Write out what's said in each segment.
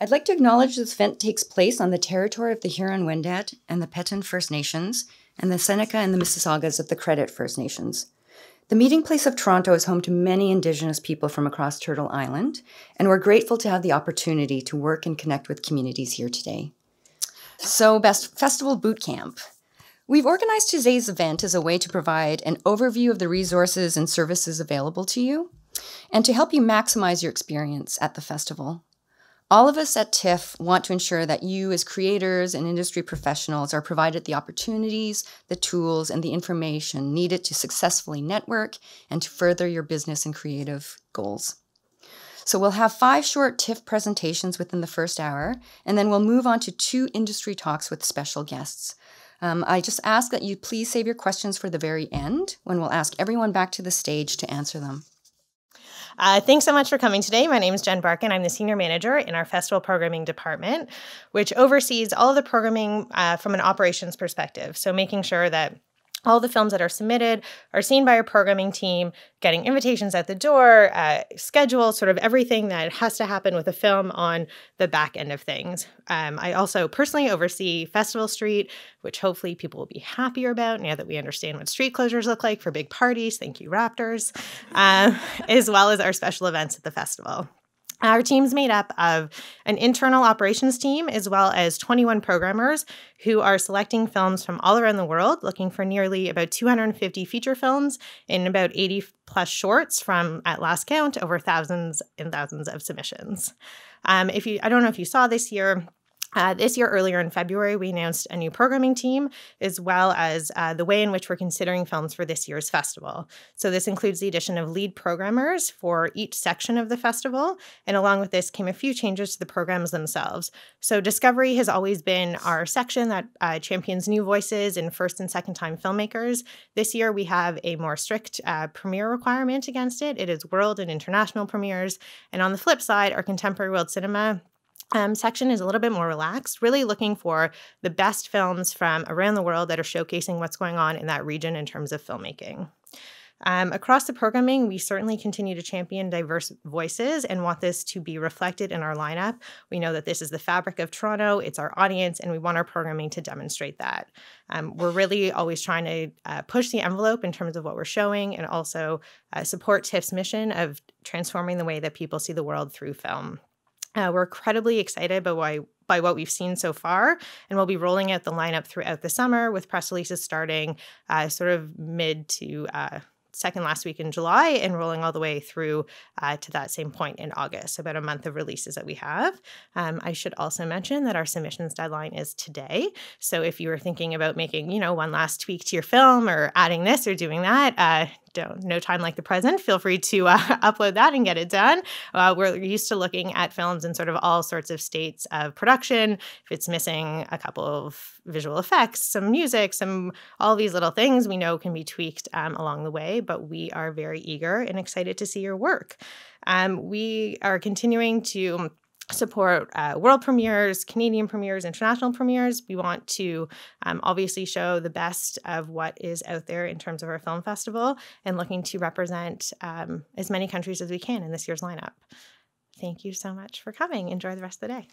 I'd like to acknowledge this event takes place on the territory of the Huron-Wendat and the Petun First Nations and the Seneca and the Mississaugas of the Credit First Nations. The meeting place of Toronto is home to many Indigenous people from across Turtle Island, and we're grateful to have the opportunity to work and connect with communities here today. So, Best Festival Boot Camp. We've organized today's event as a way to provide an overview of the resources and services available to you, and to help you maximize your experience at the festival. All of us at TIFF want to ensure that you as creators and industry professionals are provided the opportunities, the tools, and the information needed to successfully network and to further your business and creative goals. So we'll have 5 short TIFF presentations within the first hour, and then we'll move on to 2 industry talks with special guests. I just ask that you please save your questions for the very end, when we'll ask everyone back to the stage to answer them. Thanks so much for coming today. My name is Jen Barkin. I'm the Senior Manager in our Festival Programming Department, which oversees all of the programming from an operations perspective. So making sure that all the films that are submitted are seen by our programming team, getting invitations at the door, schedule, sort of everything that has to happen with a film on the back end of things. I also personally oversee Festival Street, which hopefully people will be happier about now that we understand what street closures look like for big parties. Thank you, Raptors, as well as our special events at the festival. Our team's made up of an internal operations team as well as 21 programmers who are selecting films from all around the world, looking for nearly about 250 feature films and about 80 plus shorts from, at last count, over thousands and thousands of submissions. I don't know if you saw this year, earlier in February, we announced a new programming team, as well as the way in which we're considering films for this year's festival. So this includes the addition of lead programmers for each section of the festival, and along with this came a few changes to the programs themselves. So Discovery has always been our section that champions new voices and first and second time filmmakers. This year we have a more strict premiere requirement against it. It is world and international premieres. And on the flip side, our contemporary world cinema section is a little bit more relaxed, really looking for the best films from around the world that are showcasing what's going on in that region in terms of filmmaking. Across the programming, we certainly continue to champion diverse voices and want this to be reflected in our lineup. We know that this is the fabric of Toronto, it's our audience, and we want our programming to demonstrate that. We're really always trying to push the envelope in terms of what we're showing and also support TIFF's mission of transforming the way that people see the world through film. We're incredibly excited by what we've seen so far, and we'll be rolling out the lineup throughout the summer with press releases starting sort of mid to second last week in July and rolling all the way through to that same point in August, about a month of releases that we have. I should also mention that our submissions deadline is today. So if you were thinking about making, one last tweak to your film or adding this or doing that, no time like the present. Feel free to upload that and get it done. We're used to looking at films in sort of all sorts of states of production. If it's missing a couple of visual effects, some music, all these little things we know can be tweaked along the way, but we are very eager and excited to see your work. We are continuing to support world premieres, Canadian premieres, international premieres. We want to obviously show the best of what is out there in terms of our film festival and looking to represent as many countries as we can in this year's lineup. Thank you so much for coming. Enjoy the rest of the day.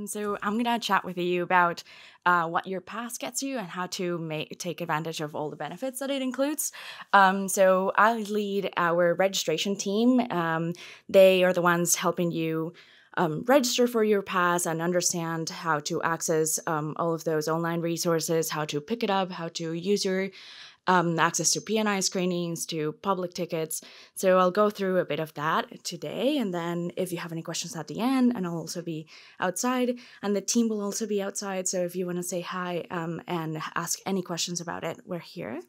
So I'm going to chat with you about what your pass gets you and how to take advantage of all the benefits that it includes. So I lead our registration team. They are the ones helping you register for your pass and understand how to access all of those online resources, how to pick it up, how to use your access to P&I screenings, to public tickets. So I'll go through a bit of that today, and then if you have any questions at the end, and I'll also be outside, and the team will also be outside, so if you want to say hi and ask any questions about it, we're here.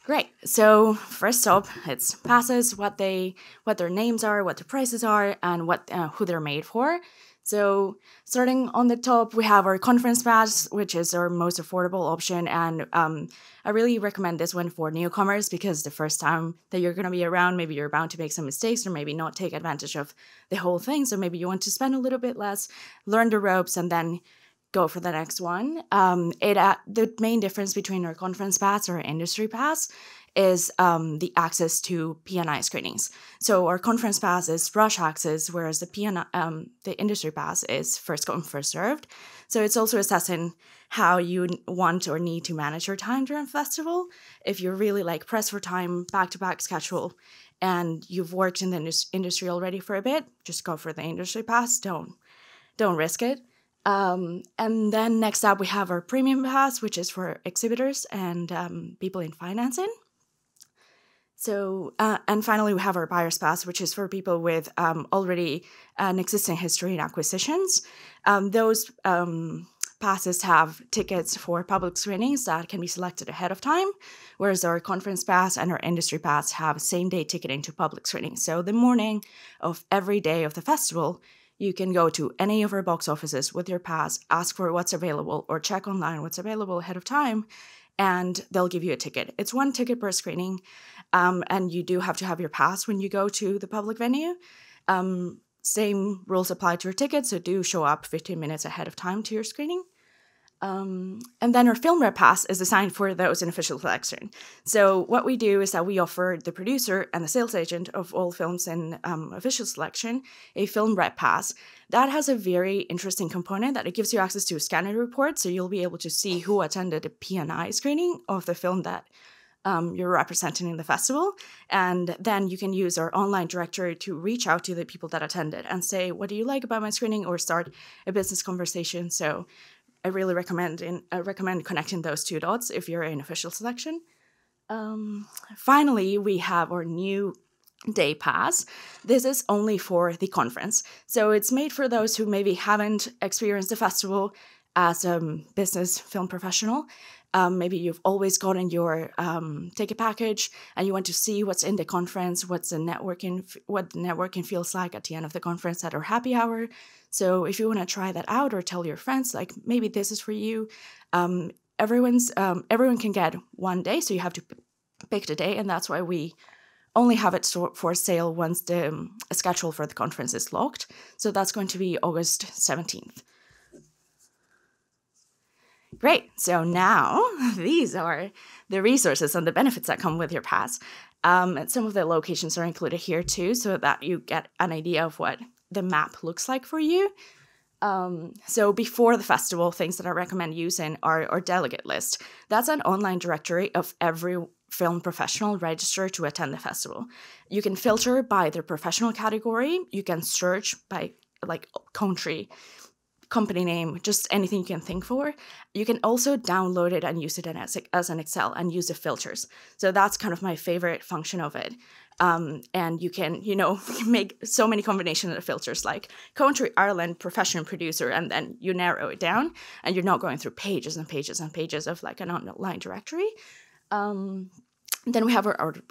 Great. So first up, it's passes, what their names are, what their prices are, and who they're made for. So starting on the top, we have our conference pass, which is our most affordable option. And I really recommend this one for newcomers because the first time that you're going to be around, maybe you're bound to make some mistakes or maybe not take advantage of the whole thing. So maybe you want to spend a little bit less, learn the ropes, and then go for the next one. The main difference between our conference pass or our industry pass is the access to P&I screenings. So our conference pass is rush access, whereas the industry pass is first come, first served. So it's also assessing how you want or need to manage your time during festival. If you're really like pressed for time, back-to-back schedule, and you've worked in the industry already for a bit, just go for the industry pass. Don't risk it. And then next up, we have our premium pass, which is for exhibitors and people in financing. So, and finally, we have our buyer's pass, which is for people with already an existing history in acquisitions. Those passes have tickets for public screenings that can be selected ahead of time, whereas our conference pass and our industry pass have same-day ticketing to public screenings. So the morning of every day of the festival, you can go to any of our box offices with your pass, ask for what's available, or check online what's available ahead of time, and they'll give you a ticket. It's 1 ticket per screening, and you do have to have your pass when you go to the public venue. Same rules apply to your ticket, so do show up 15 minutes ahead of time to your screening. And then our film rep pass is designed for those in official selection. So what we do is that we offer the producer and the sales agent of all films in official selection a film rep pass. That has a very interesting component that it gives you access to a scanner report, so you'll be able to see who attended a P&I screening of the film that you're representing in the festival. And then you can use our online directory to reach out to the people that attended and say, what do you like about my screening, or start a business conversation. So I really recommend connecting those 2 dots if you're in official selection. Finally, we have our new day pass. This is only for the conference. So it's made for those who maybe haven't experienced the festival as a business film professional. Maybe you've always gotten your ticket package and you want to see what's in the conference, what the networking feels like at the end of the conference at our happy hour. So if you want to try that out or tell your friends, like maybe this is for you, everyone can get 1 day, so you have to pick the day, and that's why we only have it for sale once the schedule for the conference is locked. So that's going to be August 17th. Great. So now these are the resources and the benefits that come with your pass. And some of the locations are included here too, so that you get an idea of what the map looks like for you. So before the festival, things that I recommend using are our delegate list. That's an online directory of every film professional registered to attend the festival. You can filter by their professional category. You can search by like country, company name, just anything you can think for. You can also download it and use it as an Excel and use the filters. So that's kind of my favorite function of it. And you can, make so many combinations of filters like country, Ireland, professional producer, and then you narrow it down and you're not going through pages and pages and pages of like an online directory. Then we have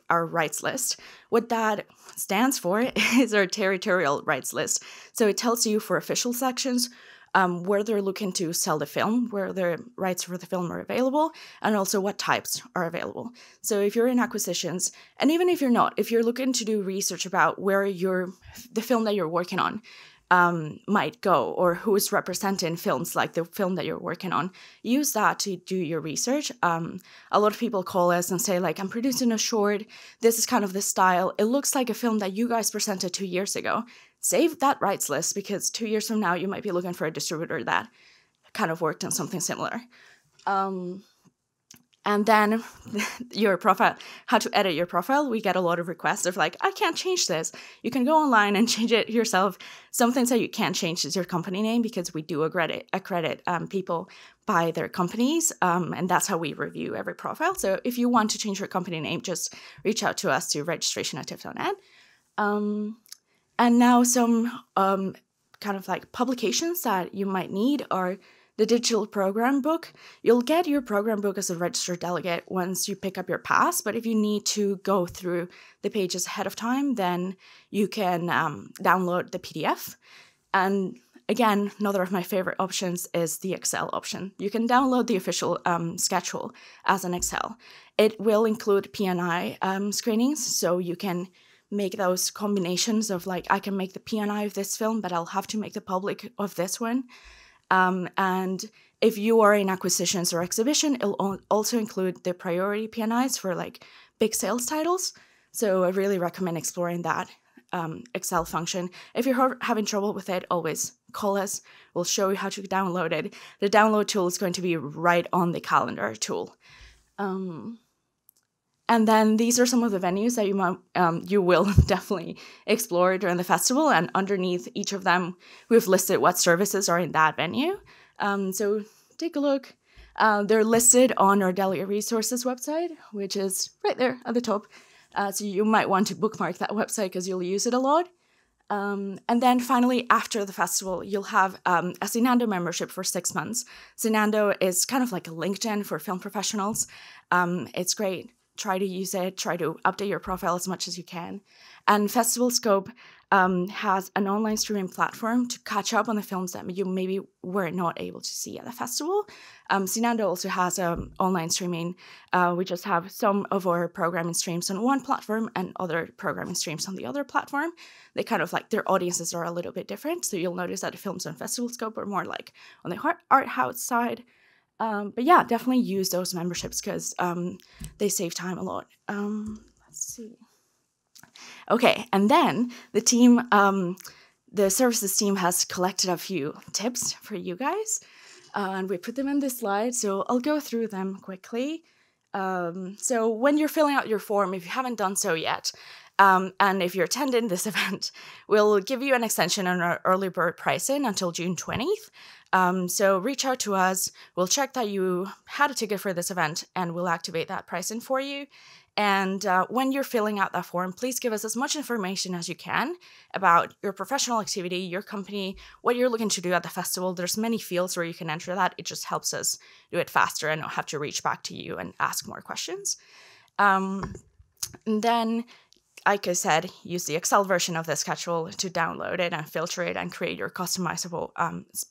our rights list. What that stands for is our territorial rights list. So it tells you for official sections where they're looking to sell the film, where the rights for the film are available, and also what types are available. So if you're in acquisitions, and even if you're not, if you're looking to do research about where the film that you're working on might go, or who is representing films like the film that you're working on, use that to do your research. A lot of people call us and say, like, I'm producing a short, this is kind of the style, it looks like a film that you guys presented 2 years ago. Save that rights list, because 2 years from now, you might be looking for a distributor that kind of worked on something similar. And then your profile, how to edit your profile. We get a lot of requests of like, I can't change this. You can go online and change it yourself. Some things that you can't change is your company name, because we do accredit people by their companies. And that's how we review every profile. So if you want to change your company name, just reach out to us to registration@tiff.net. And now some kind of like publications that you might need are the digital program book. You'll get your program book as a registered delegate once you pick up your pass, but if you need to go through the pages ahead of time, then you can download the PDF. And again, another of my favorite options is the Excel option. You can download the official schedule as an Excel. It will include P&I screenings, so you can make those combinations of like, I can make the P&I of this film, but I'll have to make the public of this one. And if you are in acquisitions or exhibition, it'll also include the priority P&Is for like big sales titles. So I really recommend exploring that Excel function. If you're having trouble with it, always call us. We'll show you how to download it. The download tool is going to be right on the calendar tool. And then these are some of the venues that you will definitely explore during the festival. And underneath each of them, we've listed what services are in that venue. So take a look. They're listed on our Delegate Resources website, which is right there at the top. So you might want to bookmark that website because you'll use it a lot. And then finally, after the festival, you'll have a Zynando membership for 6 months. Zynando is kind of like a LinkedIn for film professionals. It's great. Try to use it. Try to update your profile as much as you can. And Festival Scope has an online streaming platform to catch up on the films that you maybe were not able to see at the festival. Zynando also has online streaming. We just have some of our programming streams on one platform and other programming streams on the other platform. They kind of like, their audiences are a little bit different. So you'll notice that the films on Festival Scope are more like on the art house side. But yeah, definitely use those memberships because they save time a lot. Let's see. Okay, and then the team, the services team has collected a few tips for you guys, and we put them in this slide, so I'll go through them quickly. So when you're filling out your form, if you haven't done so yet, and if you're attending this event, we'll give you an extension on our early bird pricing until June 20th. So reach out to us. We'll check that you had a ticket for this event, and we'll activate that pricing for you. And when you're filling out that form, please give us as much information as you can about your professional activity, your company, what you're looking to do at the festival. There's many fields where you can enter that. It just helps us do it faster and not have to reach back to you and ask more questions. And then, like I said, use the Excel version of the schedule to download it and filter it and create your customizable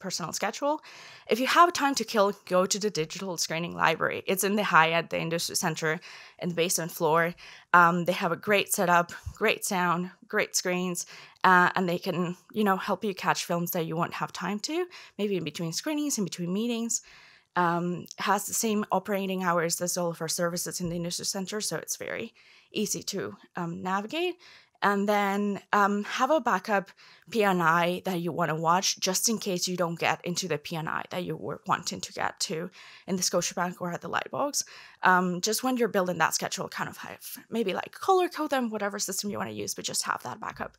personal schedule. If you have time to kill, go to the digital screening library. It's in the Hyatt, the Industry Center, in the basement floor. They have a great setup, great sound, great screens, and they can, help you catch films that you won't have time to, maybe in between screenings, in between meetings. Has the same operating hours as all of our services in the Industry Center, so it's very easy to navigate. And then have a backup P&I that you want to watch just in case you don't get into the P&I that you were wanting to get to in the Scotiabank or at the Lightbox. Just when you're building that schedule, kind of have maybe like color code them, whatever system you want to use, but just have that backup.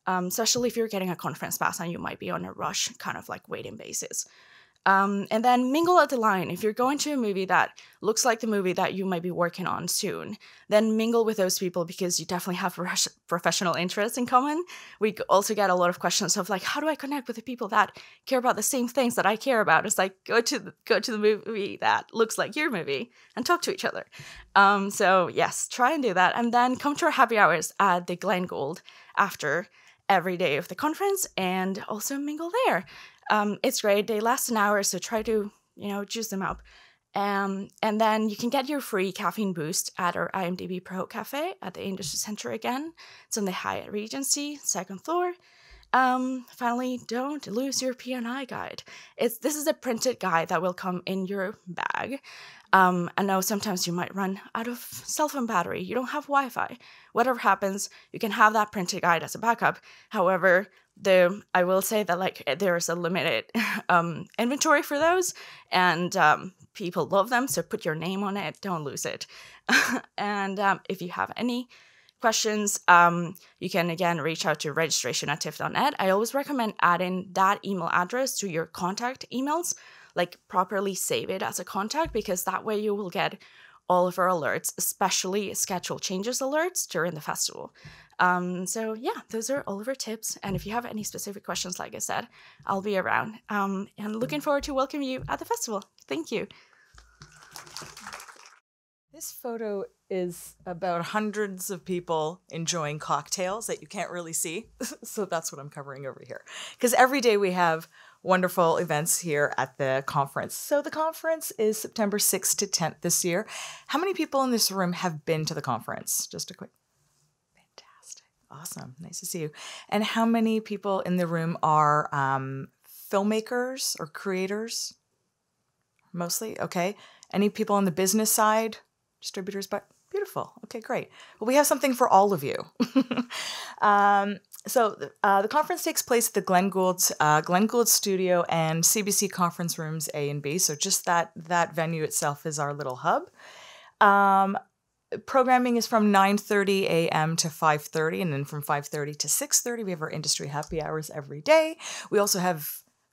Especially if you're getting a conference pass and you might be on a rush, kind of like waiting basis. And then mingle at the line. If you're going to a movie that looks like the movie that you might be working on soon, then mingle with those people because you definitely have professional interests in common. We also get a lot of questions of like, how do I connect with the people that care about the same things that I care about? It's like, go to the movie that looks like your movie and talk to each other. So yes, try and do that. And then come to our happy hours at the Glen Gold after every day of the conference and also mingle there. It's great. They last an hour, so try to, juice them up. And then you can get your free caffeine boost at our IMDb Pro Cafe at the Industry Center again. It's on the Hyatt Regency, second floor. Finally, don't lose your P&I guide. This is a printed guide that will come in your bag. I know sometimes you might run out of cell phone battery. You don't have Wi-Fi. Whatever happens, you can have that printed guide as a backup. However, I will say that there's a limited inventory for those, and people love them. So put your name on it. Don't lose it. And if you have any questions, you can again reach out to registration@tiff.net. I always recommend adding that email address to your contact emails, like properly save it as a contact, because that way you will get all of our alerts, especially schedule changes alerts during the festival. So yeah, those are all of our tips. And if you have any specific questions, like I said, I'll be around. And looking forward to welcoming you at the festival. Thank you. This photo is about hundreds of people enjoying cocktails that you can't really see. So that's what I'm covering over here. Because every day we have wonderful events here at the conference. So the conference is September 6th to 10th this year. How many people in this room have been to the conference? Just a quick. Fantastic. Awesome. Nice to see you. And how many people in the room are filmmakers or creators? Mostly? Okay. Any people on the business side? Distributors, but Beautiful. Okay, great. Well, we have something for all of you. So the conference takes place at the Glenn Gould Studio and CBC Conference Rooms A and B. So just that venue itself is our little hub. Programming is from 9:30 a.m. to 5:30, and then from 5:30 to 6:30, we have our industry happy hours every day. We also have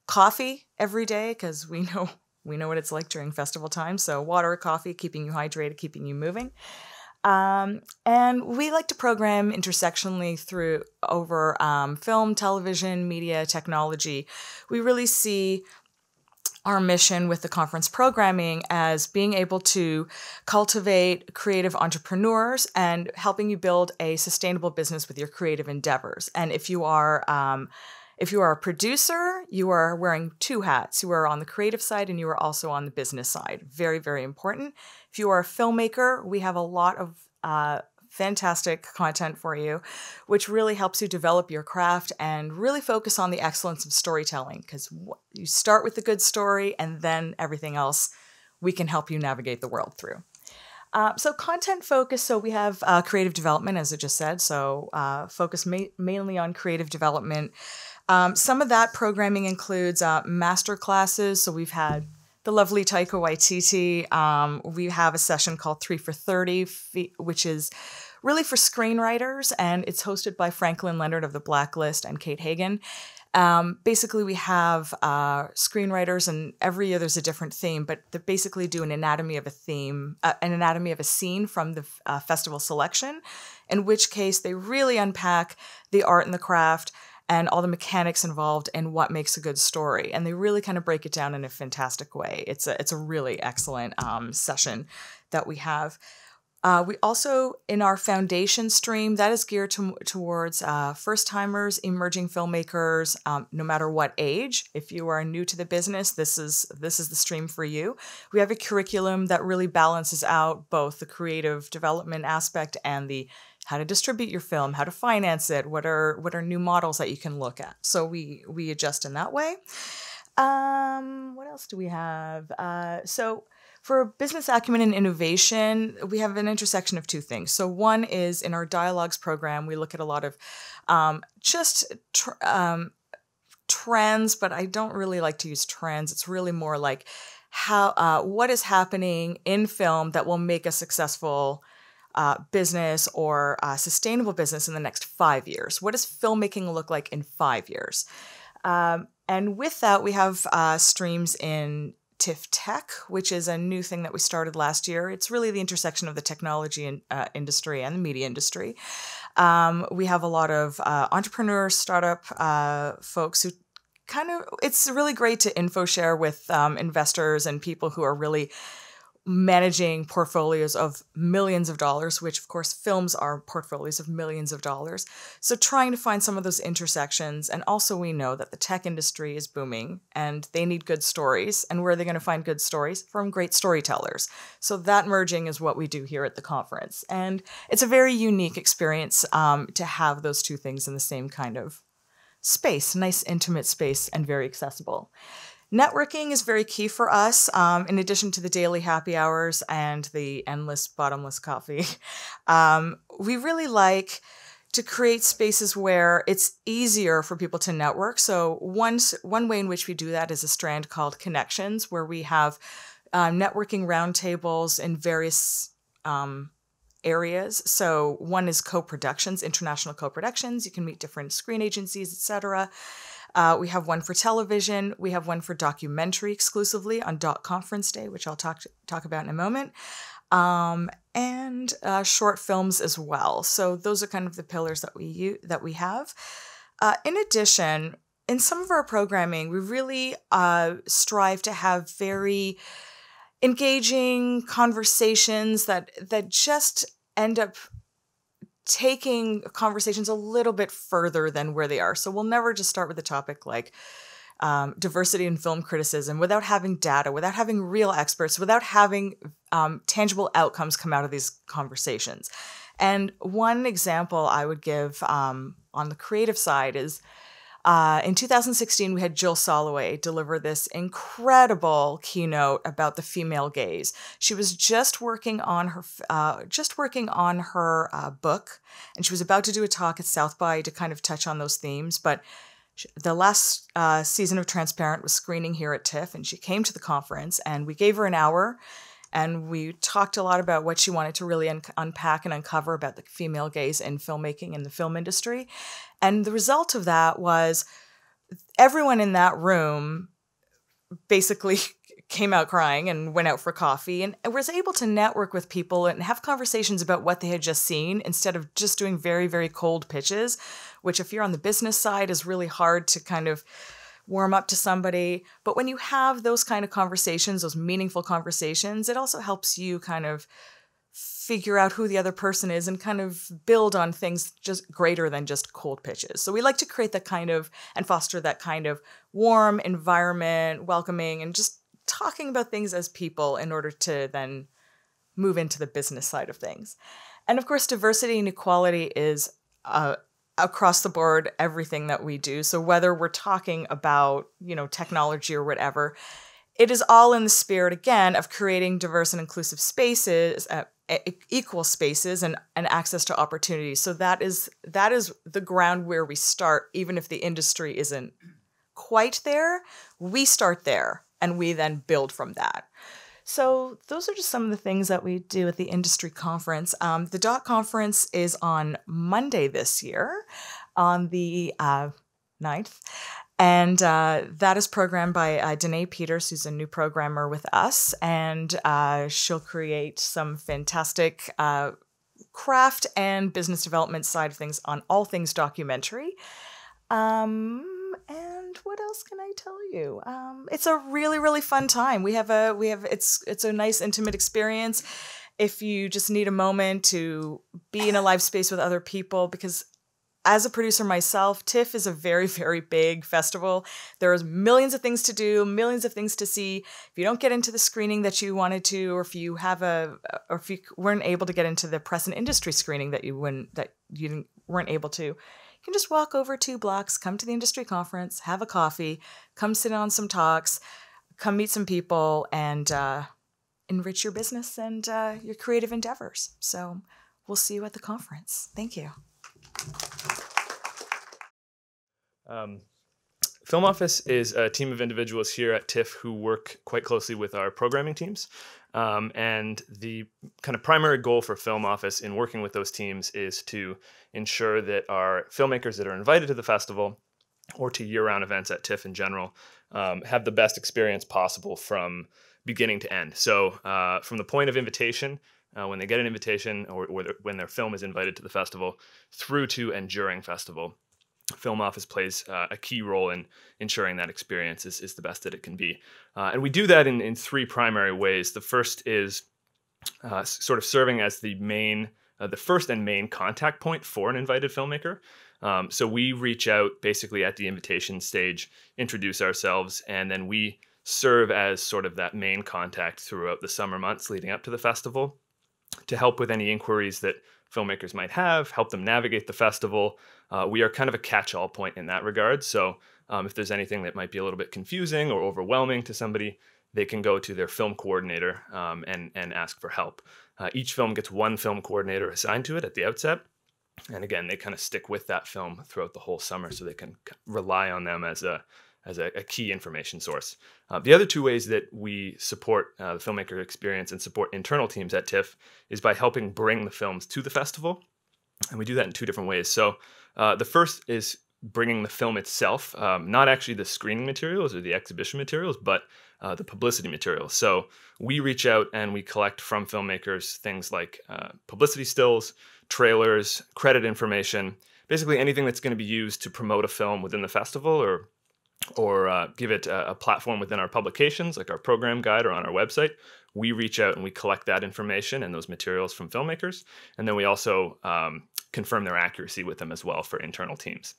coffee every day because we know what it's like during festival time. So water, coffee, keeping you hydrated, keeping you moving. And we like to program intersectionally through over film, television, media, technology. We really see our mission with the conference programming as being able to cultivate creative entrepreneurs and helping you build a sustainable business with your creative endeavors. And if you are a producer, you are wearing two hats. You are on the creative side and you are also on the business side. Very, very important. If you are a filmmaker, we have a lot of fantastic content for you, which really helps you develop your craft and really focus on the excellence of storytelling, because you start with a good story and then everything else we can help you navigate the world through. So content focus, so we have creative development, as I just said, so focus mainly on creative development. Some of that programming includes master classes, so we've had the lovely Taika Waititi. We have a session called 3 for 30, which is really for screenwriters, and it's hosted by Franklin Leonard of The Blacklist and Kate Hagen. Basically, we have screenwriters, and every year there's a different theme, but they basically do an anatomy of a theme, an anatomy of a scene from the festival selection, in which case they really unpack the art and the craft and all the mechanics involved in what makes a good story. And they really kind of break it down in a fantastic way. It's a really excellent session that we have. We also, in our foundation stream, that is geared towards first-timers, emerging filmmakers, no matter what age. If you are new to the business, this is the stream for you. We have a curriculum that really balances out both the creative development aspect and the how to distribute your film, how to finance it, what are new models that you can look at. So we adjust in that way. What else do we have? So for business acumen and innovation, we have an intersection of two things. So one is in our dialogues program, we look at a lot of trends, but I don't really like to use trends. It's really more like what is happening in film that will make a successful business or sustainable business in the next 5 years. What does filmmaking look like in 5 years? And with that, we have streams in TIFF Tech, which is a new thing that we started last year. It's really the intersection of the technology industry and the media industry. We have a lot of entrepreneurs, startup folks who it's really great to info share with investors and people who are really managing portfolios of millions of dollars, which of course films are portfolios of millions of dollars. So trying to find some of those intersections. And also we know that the tech industry is booming and they need good stories. And where are they going to find good stories? From great storytellers. So that merging is what we do here at the conference. And it's a very unique experience to have those two things in the same kind of space, nice intimate space and very accessible. Networking is very key for us, in addition to the daily happy hours and the endless bottomless coffee. We really like to create spaces where it's easier for people to network. So one way in which we do that is a strand called Connections, where we have networking roundtables in various areas. So one is co-productions, international co-productions. You can meet different screen agencies, etc. We have one for television. We have one for documentary exclusively on Doc Conference Day, which I'll talk about in a moment, and short films as well. So those are kind of the pillars that we have. In addition, in some of our programming, we really strive to have very engaging conversations that just end up taking conversations a little bit further than where they are. So we'll never just start with a topic like diversity in film criticism without having data, without having real experts, without having tangible outcomes come out of these conversations. And one example I would give on the creative side is In 2016, we had Jill Soloway deliver this incredible keynote about the female gaze. She was just working on her book, and she was about to do a talk at South by to kind of touch on those themes. But the last season of Transparent was screening here at TIFF, and she came to the conference, and we gave her an hour. And we talked a lot about what she wanted to really unpack and uncover about the female gaze in filmmaking and the film industry. And the result of that was everyone in that room basically came out crying and went out for coffee and was able to network with people and have conversations about what they had just seen instead of just doing very, very cold pitches, which if you're on the business side is really hard to kind of warm up to somebody. But when you have those kind of conversations, those meaningful conversations, it also helps you kind of figure out who the other person is and kind of build on things just greater than just cold pitches. So we like to create that kind of and foster that kind of warm environment, welcoming, and just talking about things as people in order to then move into the business side of things. And of course, diversity and equality is across the board, everything that we do. So whether we're talking about, technology or whatever, it is all in the spirit, again, of creating diverse and inclusive spaces, equal spaces and access to opportunities. So that is the ground where we start, even if the industry isn't quite there. We start there and we then build from that. So those are just some of the things that we do at the industry conference. The DOT conference is on Monday this year, on the 9th. And that is programmed by Danae Peters, who's a new programmer with us. And she'll create some fantastic craft and business development side of things on all things documentary. And what else can I tell you? It's a really, really fun time. It's a nice intimate experience. If you just need a moment to be in a live space with other people, because as a producer myself, TIFF is a very, very big festival. There's millions of things to do, millions of things to see. If you don't get into the screening that you wanted to, or if you weren't able to get into the press and industry screening that you weren't able to, you can just walk over 2 blocks, come to the industry conference, have a coffee, come sit on some talks, come meet some people, and enrich your business and your creative endeavors. So we'll see you at the conference. Thank you. Film Office is a team of individuals here at TIFF who work quite closely with our programming teams. And the kind of primary goal for Film Office in working with those teams is to ensure that our filmmakers that are invited to the festival or to year-round events at TIFF in general have the best experience possible from beginning to end. So from the point of invitation, when they get an invitation or when their film is invited to the festival, through to and during festival, Film Office plays a key role in ensuring that experience is the best that it can be. And we do that in 3 primary ways. The first is sort of serving as the first and main contact point for an invited filmmaker. So we reach out basically at the invitation stage, introduce ourselves, and then we serve as sort of that main contact throughout the summer months leading up to the festival to help with any inquiries that filmmakers might have, help them navigate the festival. We are kind of a catch-all point in that regard. So if there's anything that might be a little bit confusing or overwhelming to somebody, they can go to their film coordinator and ask for help. Each film gets 1 film coordinator assigned to it at the outset. And again, they kind of stick with that film throughout the whole summer so they can rely on them as a key information source. The other 2 ways that we support the filmmaker experience and support internal teams at TIFF is by helping bring the films to the festival. And we do that in 2 different ways. So the first is bringing the film itself, not actually the screening materials or the exhibition materials, but the publicity materials. So we reach out and we collect from filmmakers things like publicity stills, trailers, credit information, basically anything that's going to be used to promote a film within the festival or give it a platform within our publications, like our program guide or on our website. We reach out and we collect that information and those materials from filmmakers. And then we also confirm their accuracy with them as well for internal teams.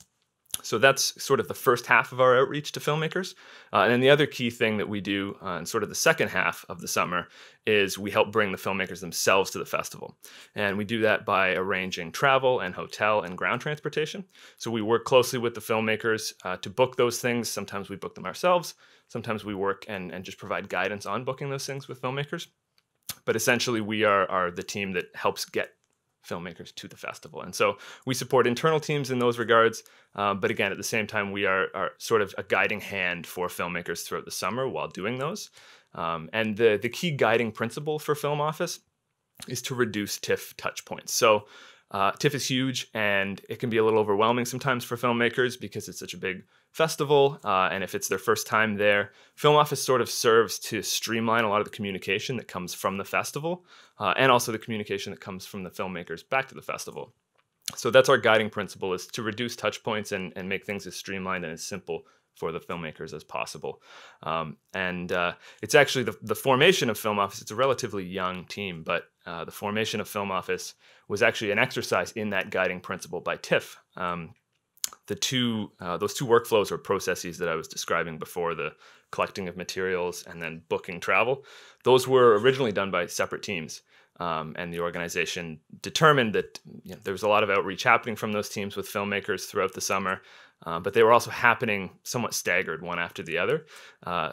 So that's sort of the first half of our outreach to filmmakers. And then the other key thing that we do in sort of the second half of the summer is we help bring the filmmakers themselves to the festival. And we do that by arranging travel and hotel and ground transportation. So we work closely with the filmmakers to book those things. Sometimes we book them ourselves. Sometimes we work and just provide guidance on booking those things with filmmakers. But essentially, we are the team that helps get filmmakers to the festival. And so we support internal teams in those regards. But again, at the same time, we are sort of a guiding hand for filmmakers throughout the summer while doing those. And the key guiding principle for Film Office is to reduce TIFF touch points. So TIFF is huge, and it can be a little overwhelming sometimes for filmmakers because it's such a big festival, and if it's their first time there, Film Office sort of serves to streamline a lot of the communication that comes from the festival, and also the communication that comes from the filmmakers back to the festival. So that's our guiding principle, is to reduce touch points and make things as streamlined and as simple for the filmmakers as possible. It's actually the formation of Film Office. It's a relatively young team, but the formation of Film Office was actually an exercise in that guiding principle by TIFF. Those two workflows or processes that I was describing before, the collecting of materials and then booking travel, those were originally done by separate teams. And the organization determined that there was a lot of outreach happening from those teams with filmmakers throughout the summer, but they were also happening somewhat staggered one after the other.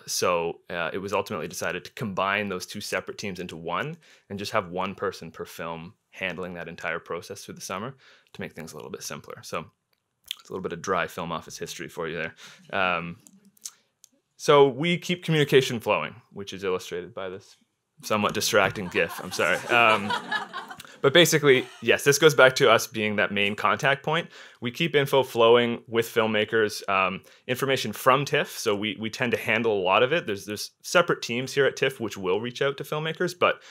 So it was ultimately decided to combine those two separate teams into one and just have one person per film handling that entire process through the summer to make things a little bit simpler. So it's a little bit of dry Film Office history for you there. So we keep communication flowing, which is illustrated by this somewhat distracting GIF. I'm sorry. But basically, yes, this goes back to us being that main contact point. We keep info flowing with filmmakers, information from TIFF. So we tend to handle a lot of it. There's separate teams here at TIFF which will reach out to filmmakers, but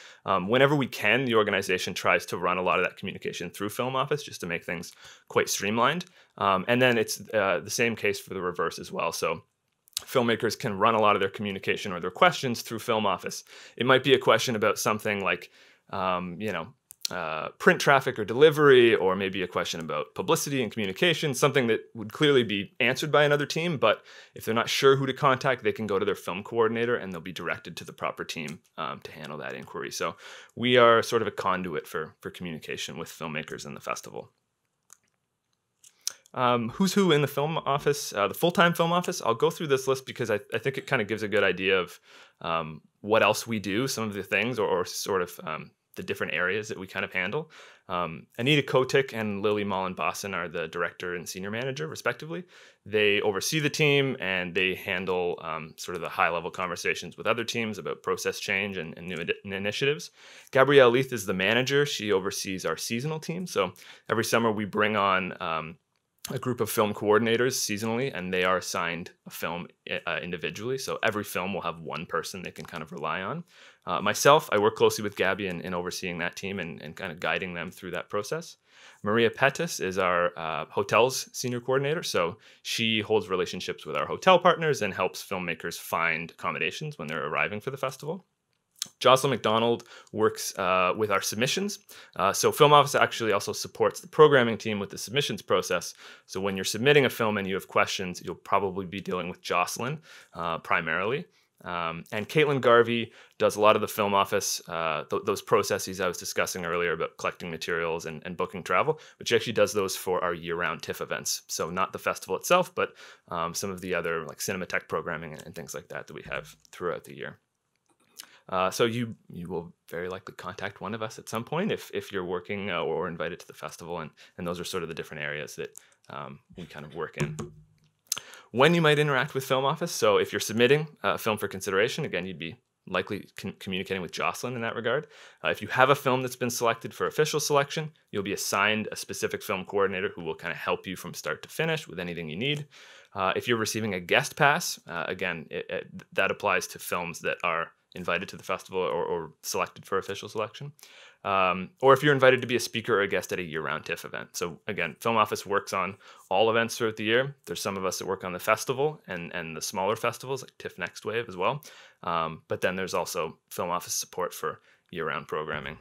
whenever we can, the organization tries to run a lot of that communication through Film Office just to make things quite streamlined. And then it's the same case for the reverse as well. So filmmakers can run a lot of their communication or their questions through Film Office. It might be a question about something like, print traffic or delivery, or maybe a question about publicity and communication, something that would clearly be answered by another team. But if they're not sure who to contact, they can go to their film coordinator and they'll be directed to the proper team to handle that inquiry. So we are sort of a conduit for communication with filmmakers in the festival. Who's who in the Film Office, the full-time Film Office? I'll go through this list because I think it kind of gives a good idea of what else we do, some of the things, or sort of the different areas that we kind of handle. Anita Kotick and Lily Mullen-Bosson are the director and senior manager, respectively. They oversee the team and they handle sort of the high-level conversations with other teams about process change and new initiatives. Gabrielle Leith is the manager. She oversees our seasonal team. So every summer we bring on a group of film coordinators seasonally, and they are assigned a film individually. So every film will have one person they can kind of rely on. Myself, I work closely with Gabby in overseeing that team and kind of guiding them through that process. Maria Pettis is our hotels senior coordinator. So she holds relationships with our hotel partners and helps filmmakers find accommodations when they're arriving for the festival. Jocelyn McDonald works with our submissions. So Film Office actually also supports the programming team with the submissions process. So when you're submitting a film and you have questions, you'll probably be dealing with Jocelyn primarily. And Caitlin Garvey does a lot of the Film Office, those processes I was discussing earlier about collecting materials and booking travel, but she actually does those for our year-round TIFF events. So not the festival itself, but some of the other like Cinematech programming and things like that we have throughout the year. So you will very likely contact one of us at some point if you're working or invited to the festival, and those are sort of the different areas that we kind of work in. When you might interact with Film Office, so if you're submitting a film for consideration, again, you'd be likely communicating with Jocelyn in that regard. If you have a film that's been selected for official selection, you'll be assigned a specific film coordinator who will kind of help you from start to finish with anything you need. If you're receiving a guest pass, again, that applies to films that are invited to the festival or selected for official selection. Or if you're invited to be a speaker or a guest at a year-round TIFF event. So again, Film Office works on all events throughout the year. There's some of us that work on the festival and the smaller festivals like TIFF Next Wave as well. But then there's also Film Office support for year-round programming.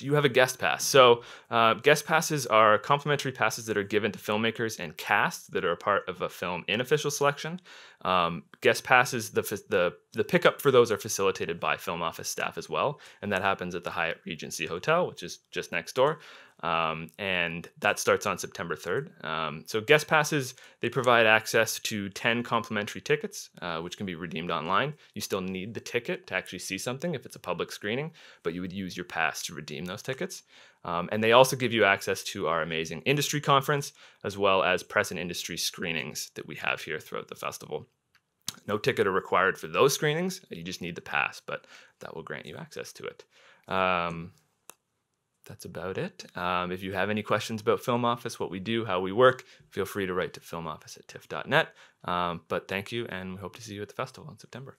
do you have a guest pass? So guest passes are complimentary passes that are given to filmmakers and cast that are a part of a film in official selection. Guest passes, the pickup for those are facilitated by film office staff as well, and that happens at the Hyatt Regency Hotel, which is just next door. And that starts on September 3rd. So guest passes, they provide access to 10 complimentary tickets, which can be redeemed online. You still need the ticket to actually see something if it's a public screening, but you would use your pass to redeem those tickets. And they also give you access to our amazing industry conference, as well as press and industry screenings that we have here throughout the festival. No ticket are required for those screenings. You just need the pass, but that will grant you access to it. That's about it. If you have any questions about Film Office, what we do, how we work, feel free to write to filmoffice@tiff.net. But thank you, and we hope to see you at the festival in September.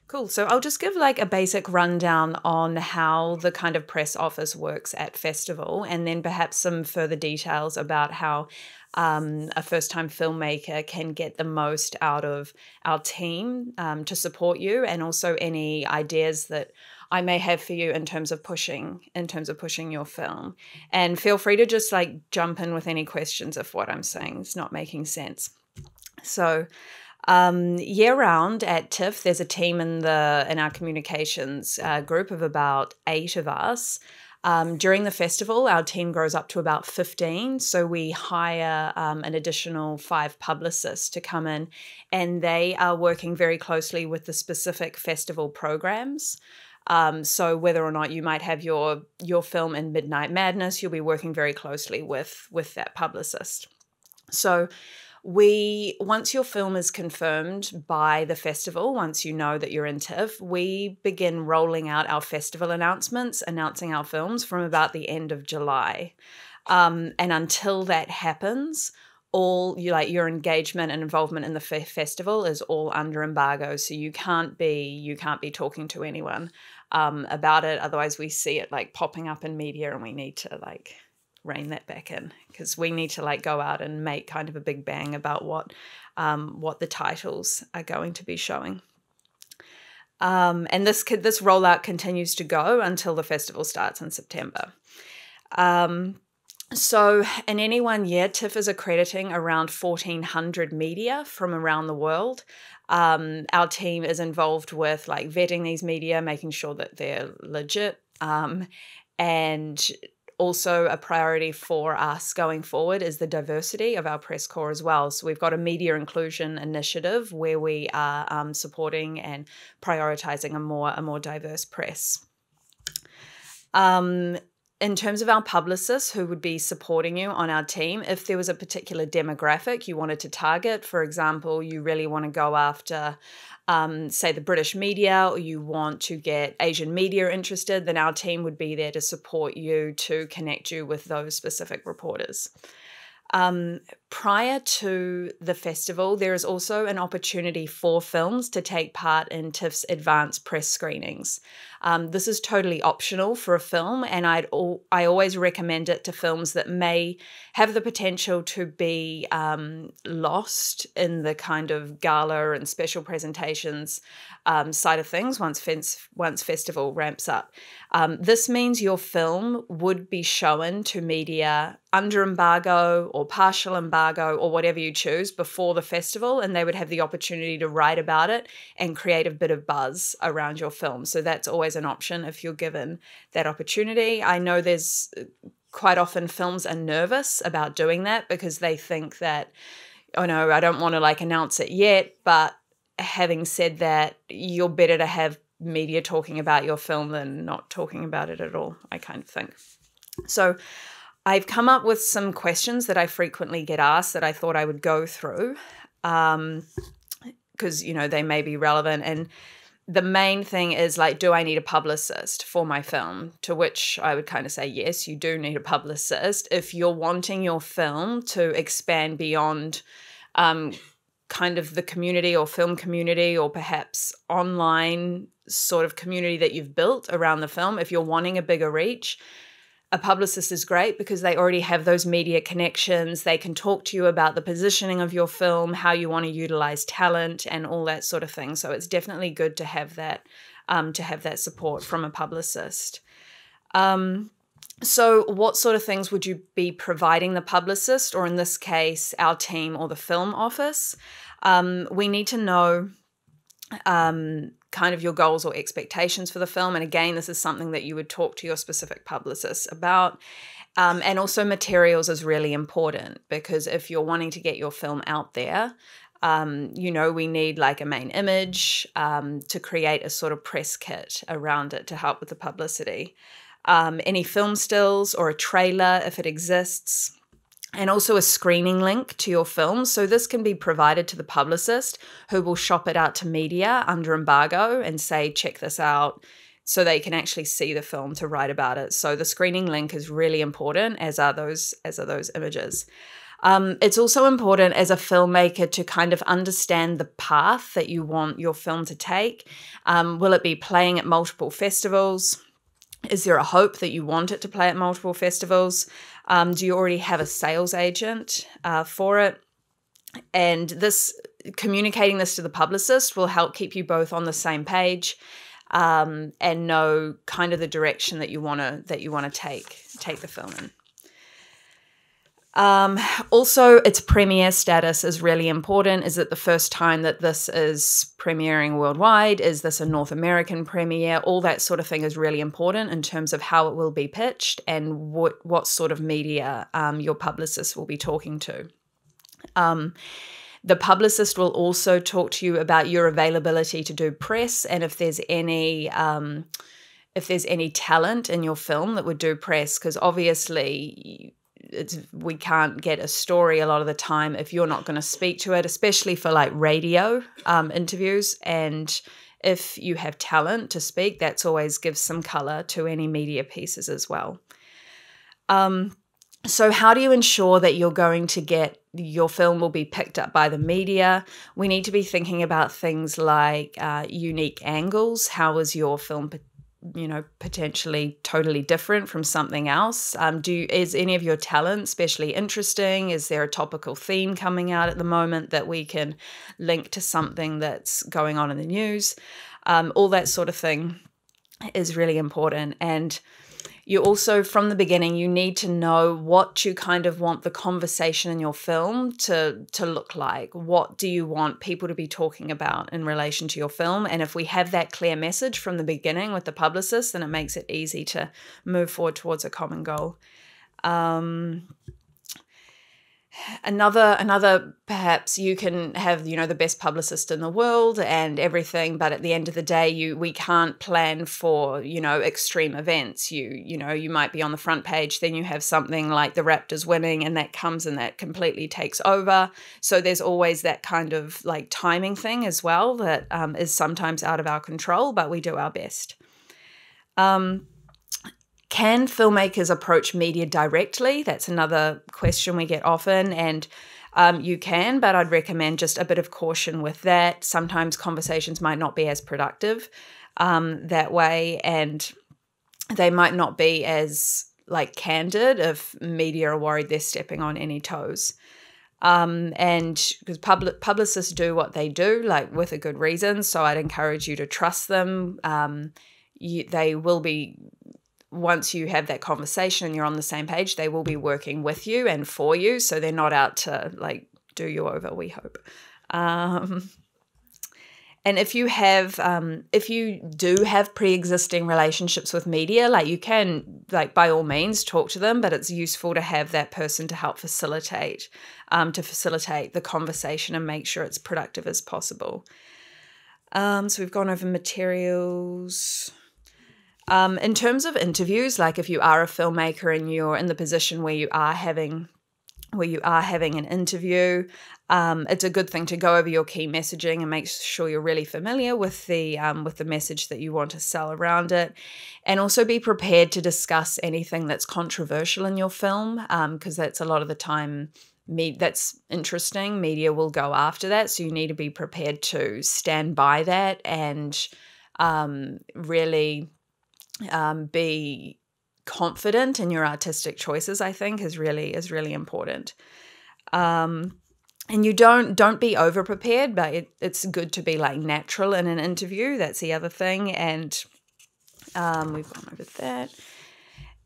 Cool. So I'll just give like a basic rundown on how the kind of press office works at festival, and then perhaps some further details about how a first-time filmmaker can get the most out of our team to support you, and also any ideas that I may have for you in terms of pushing your film. And feel free to just like jump in with any questions if what I'm saying is not making sense. So year round at TIFF, there's a team in our communications group of about 8 of us. During the festival, our team grows up to about 15, so we hire an additional 5 publicists to come in, and they are working very closely with the specific festival programs. So whether or not you might have your film in Midnight Madness, you'll be working very closely with that publicist. So once your film is confirmed by the festival, once you know that you're in TIFF, we begin rolling out our festival announcements, announcing our films from about the end of July. And until that happens, your engagement and involvement in the festival is all under embargo. So you can't be talking to anyone about it. Otherwise we see it like popping up in media, and we need to like rein that back in, because we need to like go out and make kind of a big bang about what the titles are going to be showing. And this rollout continues to go until the festival starts in September. So in any one year, TIFF is accrediting around 1,400 media from around the world. Our team is involved with like vetting these media, making sure that they're legit, and also a priority for us going forward is the diversity of our press corps as well. So we've got a media inclusion initiative where we are supporting and prioritizing a more diverse press. In terms of our publicists who would be supporting you on our team, if there was a particular demographic you wanted to target, for example, you really want to go after say the British media, or you want to get Asian media interested, then our team would be there to support you, to connect you with those specific reporters. Prior to the festival, there is also an opportunity for films to take part in TIFF's advanced press screenings. This is totally optional for a film, and I always recommend it to films that may have the potential to be lost in the kind of gala and special presentations side of things once festival ramps up. This means your film would be shown to media under embargo or partial embargo or whatever you choose before the festival, and they would have the opportunity to write about it and create a bit of buzz around your film. So that's always an option if you're given that opportunity. I know there's quite often films are nervous about doing that because they think that, oh no, I don't want to like announce it yet, but having said that, you're better to have media talking about your film than not talking about it at all, I kind of think. So I've come up with some questions that I frequently get asked that I thought I would go through because, you know, they may be relevant. And the main thing is like, do I need a publicist for my film? To which I would kind of say, yes, you do need a publicist. If you're wanting your film to expand beyond kind of the community or film community or perhaps online sort of community that you've built around the film, if you're wanting a bigger reach, a publicist is great because they already have those media connections. They can talk to you about the positioning of your film, how you want to utilize talent and all that sort of thing. So it's definitely good to have that to have that support from a publicist. So what sort of things would you be providing the publicist, or in this case, our team or the film office? We need to know kind of your goals or expectations for the film. And again, this is something that you would talk to your specific publicist about. And also materials is really important, because if you're wanting to get your film out there, we need like a main image to create a sort of press kit around it to help with the publicity. Any film stills or a trailer if it exists, and also a screening link to your film. So this can be provided to the publicist, who will shop it out to media under embargo and say, check this out, so they can actually see the film to write about it. So the screening link is really important, as are those images. It's also important as a filmmaker to kind of understand the path that you want your film to take. Will it be playing at multiple festivals? Is there a hope that you want it to play at multiple festivals? Do you already have a sales agent for it? And communicating this to the publicist will help keep you both on the same page and know kind of the direction that you want to take the film in. Also, its premiere status is really important. Is it the first time that this is premiering worldwide? Is this a North American premiere? All that sort of thing is really important in terms of how it will be pitched and what sort of media your publicist will be talking to. The publicist will also talk to you about your availability to do press, and if there's any talent in your film that would do press, because obviously we can't get a story a lot of the time if you're not going to speak to it, especially for like radio interviews. And if you have talent to speak, that's always gives some color to any media pieces as well. So how do you ensure that you're going to get your film will be picked up by the media? We need to be thinking about things like unique angles. How is your film potentially totally different from something else? Is any of your talent especially interesting? Is there a topical theme coming out at the moment that we can link to something that's going on in the news? All that sort of thing is really important. And you also, from the beginning, you need to know what you kind of want the conversation in your film to look like. What do you want people to be talking about in relation to your film? And if we have that clear message from the beginning with the publicist, then it makes it easy to move forward towards a common goal. Another perhaps you can have the best publicist in the world and everything, but at the end of the day we can't plan for extreme events. You might be on the front page, then you have something like the Raptors winning and that comes and that completely takes over. So there's always that kind of like timing thing as well that is sometimes out of our control, but we do our best. Can filmmakers approach media directly? That's another question we get often, and you can, but I'd recommend just a bit of caution with that. Sometimes conversations might not be as productive that way, and they might not be as candid if media are worried they're stepping on any toes. And because publicists do what they do, with a good reason, so I'd encourage you to trust them. They will be... Once you have that conversation and you're on the same page, they will be working with you and for you. So they're not out to do you over, we hope. And if you do have pre-existing relationships with media, you can, by all means, talk to them, but it's useful to have that person to help facilitate the conversation and make sure it's productive as possible. So we've gone over materials. In terms of interviews, if you are a filmmaker and you're in the position where you are having an interview, it's a good thing to go over your key messaging and make sure you're really familiar with the message that you want to sell around it, and also be prepared to discuss anything that's controversial in your film, because that's a lot of the time that's interesting. Media will go after that, so you need to be prepared to stand by that and really be confident in your artistic choices. I think is really important. And you don't be over prepared, but it's good to be like natural in an interview. That's the other thing. And we've gone over that.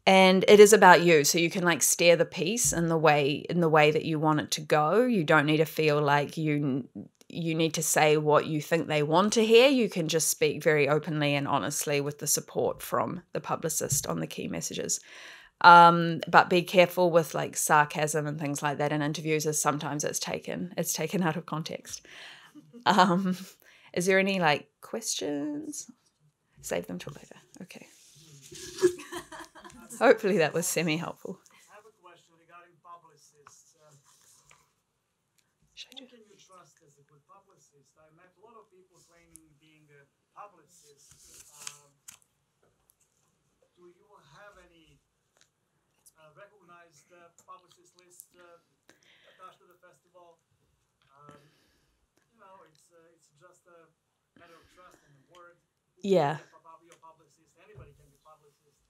And it is about you, so you can like steer the piece in the way that you want it to go. You don't need to feel like you need to say what you think they want to hear. You can just speak very openly and honestly with the support from the publicist on the key messages. But be careful with like sarcasm and things like that in interviews, as sometimes it's taken out of context. Is there any like questions? Save them till later. Okay. Hopefully that was semi-helpful. I have a question regarding publicists. Who can you trust as a good publicist? I met a lot of people claiming being a publicist. Do you have any recognized publicist list attached to the festival? It's just a matter of trust and word. Yeah. Your publicist, anybody can be publicist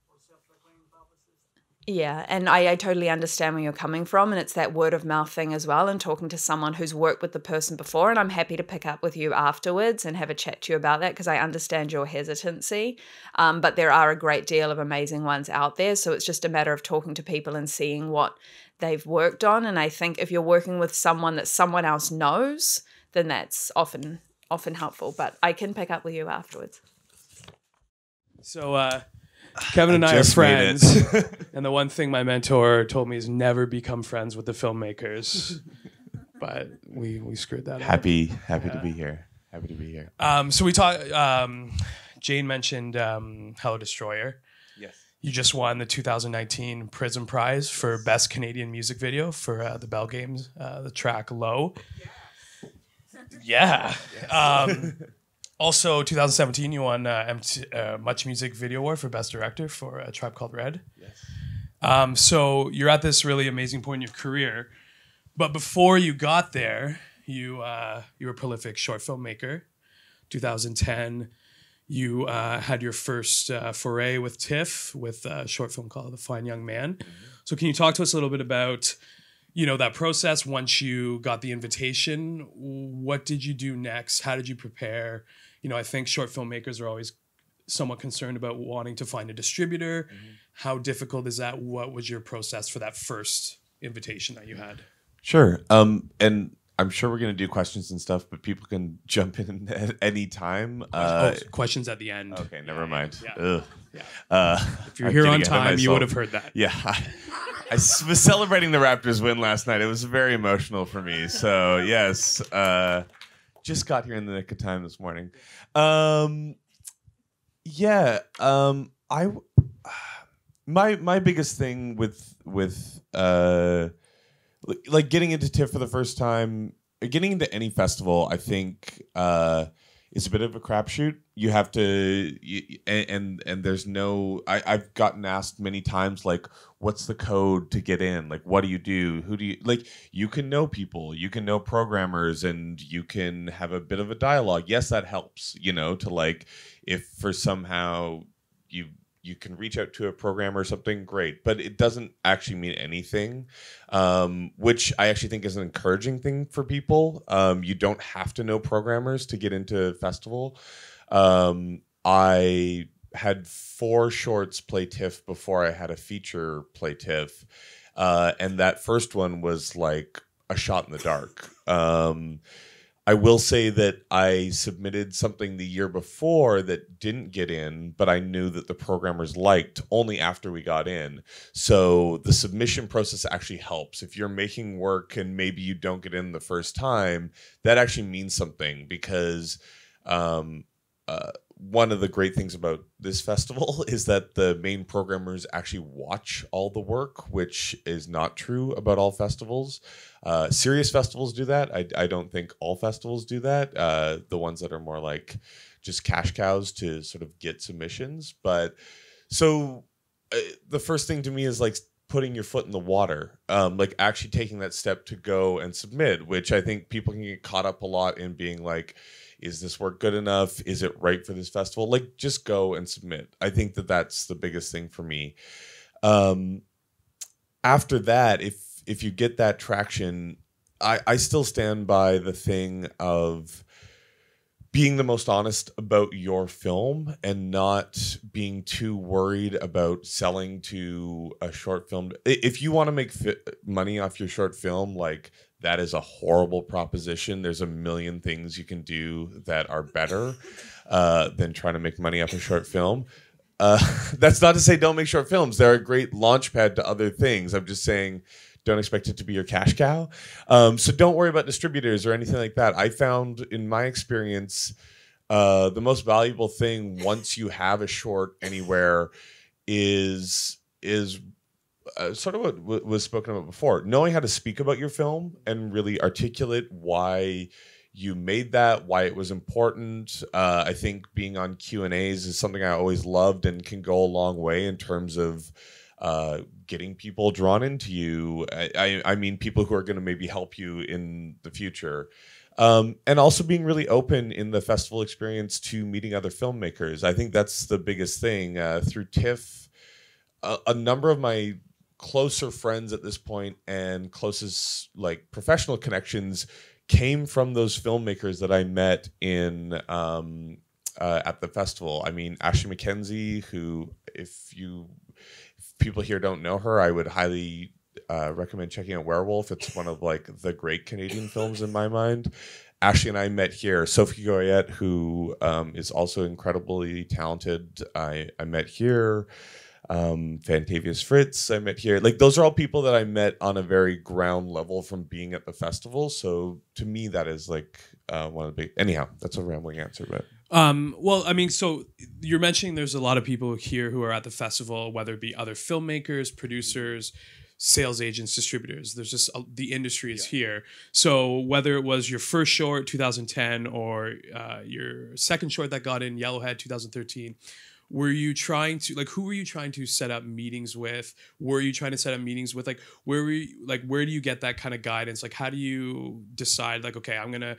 or self-proclaimed publicist. Yeah, and I totally understand where you're coming from, and it's that word of mouth thing as well, and talking to someone who's worked with the person before, and I'm happy to pick up with you afterwards and have a chat to you about that, because I understand your hesitancy, but there are a great deal of amazing ones out there, so it's just a matter of talking to people and seeing what they've worked on, and I think if you're working with someone that someone else knows, then that's often helpful, but I can pick up with you afterwards. So Kevan and I are friends, and the one thing my mentor told me is never become friends with the filmmakers. But we screwed that up. Happy to be here. Happy to be here. So we talked. Jane mentioned Hello Destroyer. Yes. You just won the 2019 Prism Prize for Best Canadian Music Video for the Bell Games, the track Low. Yeah. Yes. Also, 2017, you won Much Music Video Award for Best Director for A Tribe Called Red. Yes. So you're at this really amazing point in your career, but before you got there, you were a prolific short filmmaker. 2010, you had your first foray with TIFF with a short film called The Fine Young Man. Mm-hmm. So can you talk to us a little bit about that process once you got the invitation? What did you do next? How did you prepare? I think short filmmakers are always somewhat concerned about wanting to find a distributor. Mm-hmm. How difficult is that? What was your process for that first invitation that you had? Sure. And I'm sure we're going to do questions and stuff, but people can jump in at any time. Questions at the end. Okay, never mind. Yeah. Ugh. Yeah. If you're here on time, you would have heard that. Yeah. I was celebrating the Raptors win last night. It was very emotional for me. So, yes. Just got here in the nick of time this morning. My biggest thing with like getting into TIFF for the first time, getting into any festival, I think it's a bit of a crapshoot. You have to, and there's no. I've gotten asked many times, like, what's the code to get in? Like, what do you do? Who do you like? You can know people, you can know programmers, and you can have a bit of a dialogue. Yes, that helps. To like, if for somehow you can reach out to a programmer or something, great. But it doesn't actually mean anything, which I actually think is an encouraging thing for people. You don't have to know programmers to get into a festival. I had 4 shorts play TIFF before I had a feature play TIFF. And that first one was like a shot in the dark. I will say that I submitted something the year before that didn't get in, but I knew that the programmers liked only after we got in. So the submission process actually helps. If you're making work and maybe you don't get in the first time, that actually means something, because one of the great things about this festival is that the main programmers actually watch all the work, which is not true about all festivals. Serious festivals do that. I don't think all festivals do that. The ones that are more like just cash cows to sort of get submissions. But so the first thing to me is like putting your foot in the water, like actually taking that step to go and submit, which I think people can get caught up a lot in being like, is this work good enough? Is it right for this festival? Like, just go and submit. I think that that's the biggest thing for me. After that, if you get that traction, I still stand by the thing of being the most honest about your film and not being too worried about selling to a short film. If you want to make money off your short film, like, that is a horrible proposition. There's a million things you can do that are better than trying to make money off a short film. That's not to say don't make short films. They're a great launch pad to other things. I'm just saying, don't expect it to be your cash cow. So don't worry about distributors or anything like that. I found in my experience, the most valuable thing once you have a short anywhere is sort of what was spoken about before. Knowing how to speak about your film and really articulate why you made that, why it was important. I think being on Q&As is something I always loved and can go a long way in terms of getting people drawn into you. I mean, people who are going to maybe help you in the future. And also being really open in the festival experience to meeting other filmmakers. I think that's the biggest thing. Through TIFF, a number of my closer friends at this point and closest like professional connections came from those filmmakers that I met in at the festival. I mean, Ashley McKenzie, who if people here don't know her, I would highly recommend checking out Werewolf. It's one of like the great Canadian films in my mind. Ashley and I met here. Sophie Goyette, who is also incredibly talented, I met here. Fantavious Fritz, I met here. Like, those are all people that I met on a very ground level from being at the festival. So to me, that is like one of the big. Anyhow, that's a rambling answer, but. Well, I mean, so you're mentioning there's a lot of people here who are at the festival, whether it be other filmmakers, producers, sales agents, distributors. There's just the industry is here. So whether it was your first short, 2010, or your second short that got in, Yellowhead, 2013, were you trying to, like, who were you trying to set up meetings with? Were you trying to set up meetings with, like, where do you get that kind of guidance? Like, how do you decide, like, okay, I'm going to,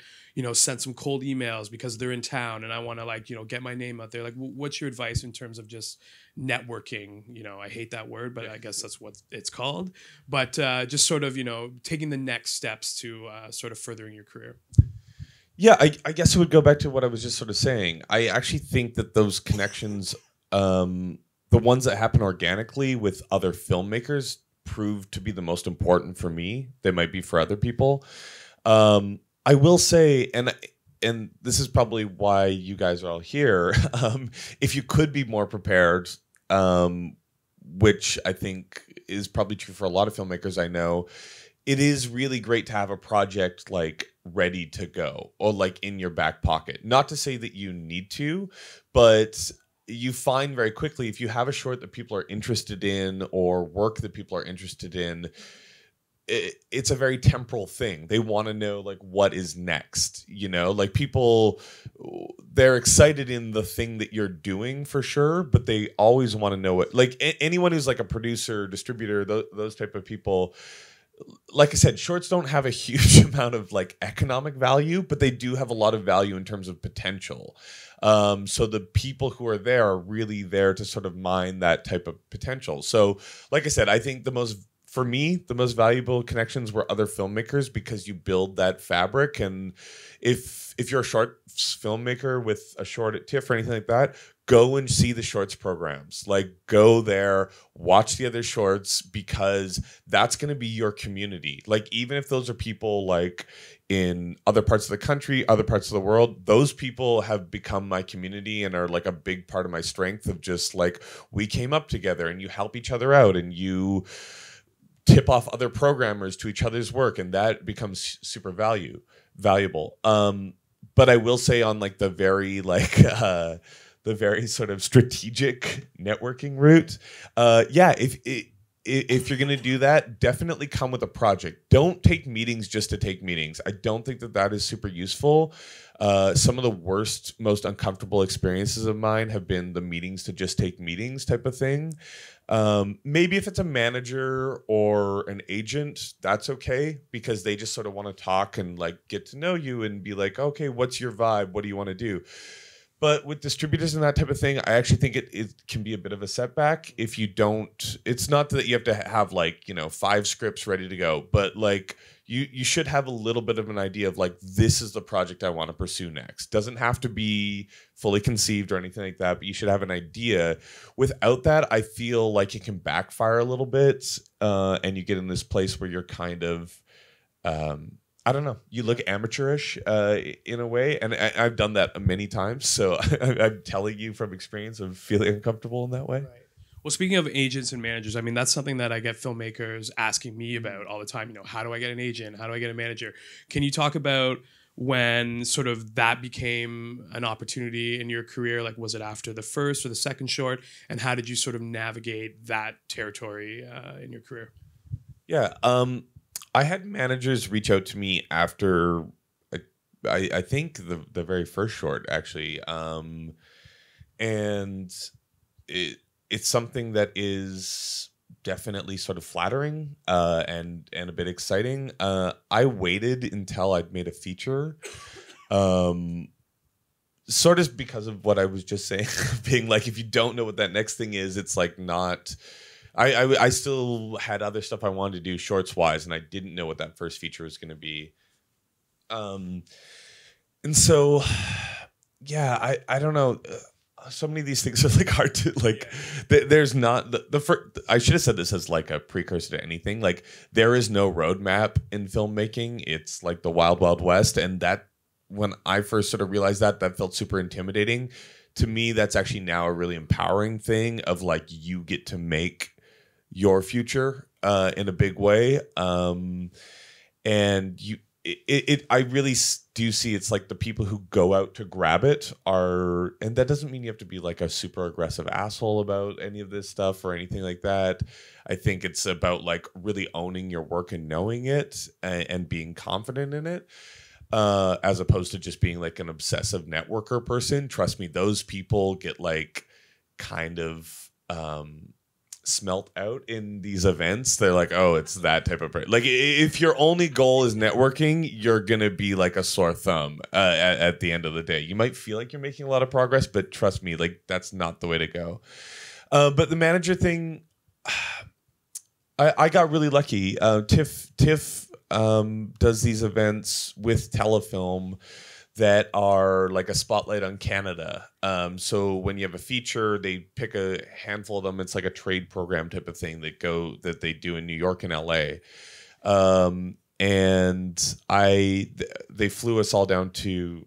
send some cold emails because they're in town and I want to, like, get my name out there. Like, what's your advice in terms of just networking? I hate that word, but I guess that's what it's called. But just sort of, taking the next steps to sort of furthering your career. Yeah, I guess it would go back to what I was just sort of saying. I actually think that those connections, the ones that happen organically with other filmmakers, prove to be the most important for me. They might be for other people. I will say, and this is probably why you guys are all here, if you could be more prepared, which I think is probably true for a lot of filmmakers I know, it is really great to have a project like ready to go or like in your back pocket. Not to say that you need to, but you find very quickly if you have a short that people are interested in or work that people are interested in, it's a very temporal thing. They want to know like what is next, like people, they're excited in the thing that you're doing for sure, but they always want to know what, like anyone who's like a producer, distributor, those type of people. Like I said, shorts don't have a huge amount of like economic value, but they do have a lot of value in terms of potential. So the people who are there are really there to sort of mine that type of potential. So like I said, I think the most valuable connections were other filmmakers because you build that fabric. And if you're a short filmmaker with a short at TIFF or anything like that, go and see the shorts programs. Like, go there, watch the other shorts, because that's going to be your community. Like, even if those are people like in other parts of the country, other parts of the world, those people have become my community and are like a big part of my strength of just like, we came up together and you help each other out and you tip off other programmers to each other's work, and that becomes super valuable. But I will say on like the very sort of strategic networking route, if you're going to do that, definitely come with a project. Don't take meetings just to take meetings. I don't think that is super useful. Some of the worst, most uncomfortable experiences of mine have been the meetings to just take meetings type of thing. Maybe if it's a manager or an agent, that's okay, because they just sort of want to talk and like get to know you and be like, okay, what's your vibe? What do you want to do? But with distributors and that type of thing, I actually think it can be a bit of a setback if you don't. It's not that you have to have like, 5 scripts ready to go, but like you should have a little bit of an idea of like, this is the project I want to pursue next. Doesn't have to be fully conceived or anything like that, but you should have an idea. Without that, I feel like it can backfire a little bit, and you get in this place where you're kind of I don't know. You look amateurish in a way, and I've done that many times. So I'm telling you from experience of feeling uncomfortable in that way. Right. Well, speaking of agents and managers, I mean, that's something that I get filmmakers asking me about all the time. How do I get an agent? How do I get a manager? Can you talk about when sort of that became an opportunity in your career? Like, was it after the first or the second short? And how did you sort of navigate that territory in your career? Yeah. I had managers reach out to me after, I think the very first short, actually, and it's something that is definitely sort of flattering and a bit exciting. I waited until I'd made a feature, sort of because of what I was just saying, being like, if you don't know what that next thing is, it's like not. I still had other stuff I wanted to do shorts wise, and I didn't know what that first feature was going to be. And so, yeah, I don't know. So many of these things are like hard to like. There's not the first. I should have said this as like a precursor to anything. Like, there is no roadmap in filmmaking. It's like the wild, wild west, and that when I first sort of realized that felt super intimidating. To me, that's actually now a really empowering thing of like, you get to make your future in a big way, and I really do see it's like the people who go out to grab it are, and that doesn't mean you have to be like a super aggressive asshole about any of this stuff or anything like that. I think it's about like really owning your work and knowing it and being confident in it, as opposed to just being like an obsessive networker person. Trust me, those people get like kind of smelt out in these events. They're like, oh, it's that type of person. Like, if your only goal is networking, you're gonna be like a sore thumb at the end of the day. You might feel like you're making a lot of progress, but trust me, like, that's not the way to go. But the manager thing, I got really lucky. TIFF does these events with telefilm that are like a spotlight on Canada. So when you have a feature, they pick a handful of them. It's like a trade program type of thing that they do in New York and LA. And they flew us all down to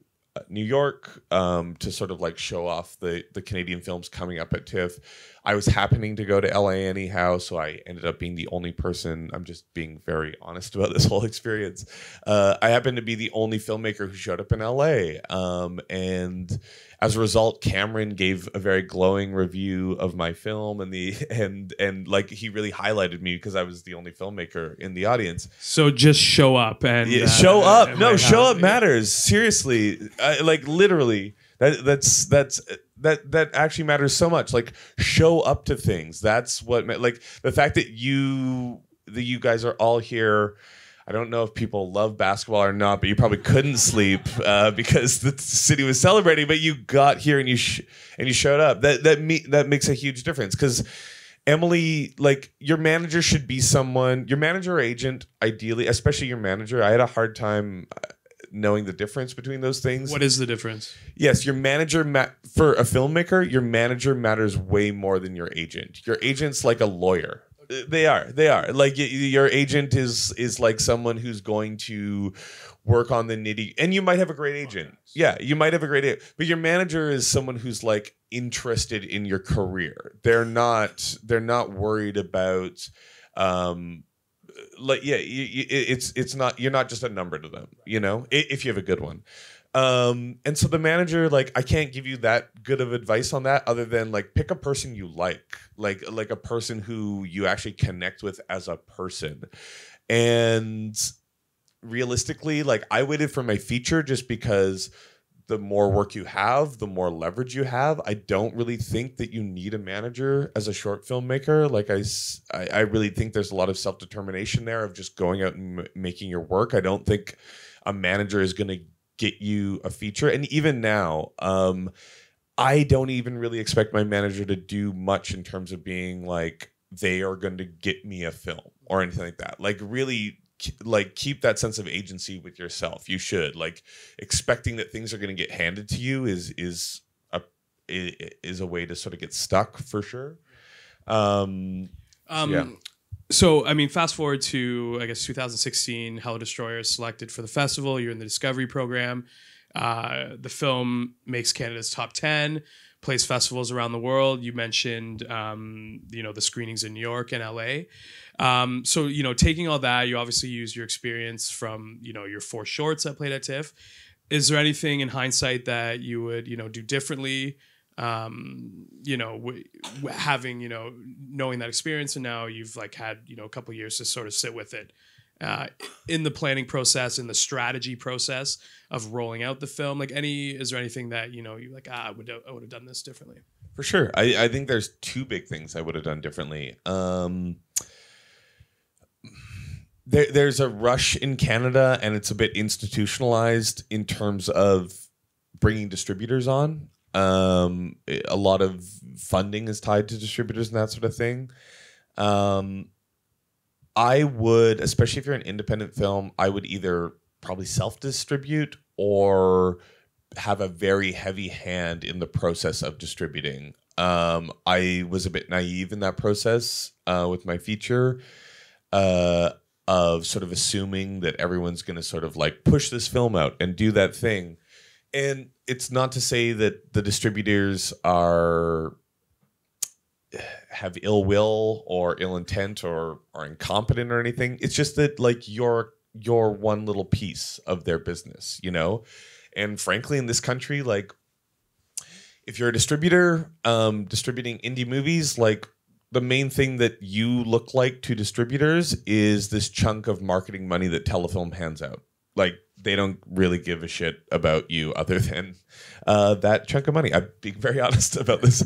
New York to sort of like show off the Canadian films coming up at TIFF. I was happening to go to LA anyhow, so I ended up being the only person. I'm just being very honest about this whole experience. I happened to be the only filmmaker who showed up in LA. And as a result, Cameron gave a very glowing review of my film, and like, he really highlighted me because I was the only filmmaker in the audience. So just show up and show up. No, show up matters. Seriously, like literally. That actually matters so much. Like, show up to things. That's what, like, the fact that you guys are all here. I don't know if people love basketball or not, but you probably couldn't sleep because the city was celebrating. But you got here and you showed up. That makes a huge difference, because Emily, like, your manager should be someone. Your manager or agent, ideally, especially your manager. I had a hard time knowing the difference between those things. What is the difference? Yes, your manager for a filmmaker, your manager matters way more than your agent. Your agent's like a lawyer. They are. Like, your agent is like someone who's going to work on the nitty. And you might have a great agent. Yeah, you might have a great agent. But your manager is someone who's like interested in your career. They're not worried about like, yeah, it's not, you're not just a number to them, if you have a good one. And so the manager, like, I can't give you that good of advice on that, other than like, pick a person you like a person who you actually connect with as a person. And realistically, like, I waited for my feature just because the more work you have, the more leverage you have. I don't really think that you need a manager as a short filmmaker. Like, I really think there's a lot of self-determination there of just going out and making your work. I don't think a manager is going to get you a feature. And even now, I don't even really expect my manager to do much in terms of being like, they are going to get me a film or anything like that. Like really like keep that sense of agency with yourself. You should like expecting that things are going to get handed to you is a way to sort of get stuck for sure. Yeah. So, I mean, fast forward to, I guess, 2016, Hello Destroyer is selected for the festival. You're in the Discovery program. The film makes Canada's top 10, plays festivals around the world. You mentioned, the screenings in New York and LA. So, taking all that, you obviously use your experience from, your 4 shorts that played at TIFF. Is there anything in hindsight that you would, do differently? Having, knowing that experience, and now you've like had, a couple of years to sort of sit with it in the planning process, in the strategy process of rolling out the film. Like is there anything that, you're like, I would have done this differently? For sure. I think there's 2 big things I would have done differently. There's a rush in Canada, and it's a bit institutionalized in terms of bringing distributors on. A lot of funding is tied to distributors and that sort of thing. I would, especially if you're an independent film, I would either probably self-distribute or have a very heavy hand in the process of distributing. I was a bit naive in that process with my feature of sort of assuming that everyone's going to sort of like push this film out and do that thing. And it's not to say that the distributors have ill will or ill intent or are incompetent or anything. It's just that like you're one little piece of their business, And frankly, in this country, like if you're a distributor distributing indie movies, like the main thing that you look like to distributors is this chunk of marketing money that Telefilm hands out. Like they don't really give a shit about you other than that chunk of money. I'm being very honest about this.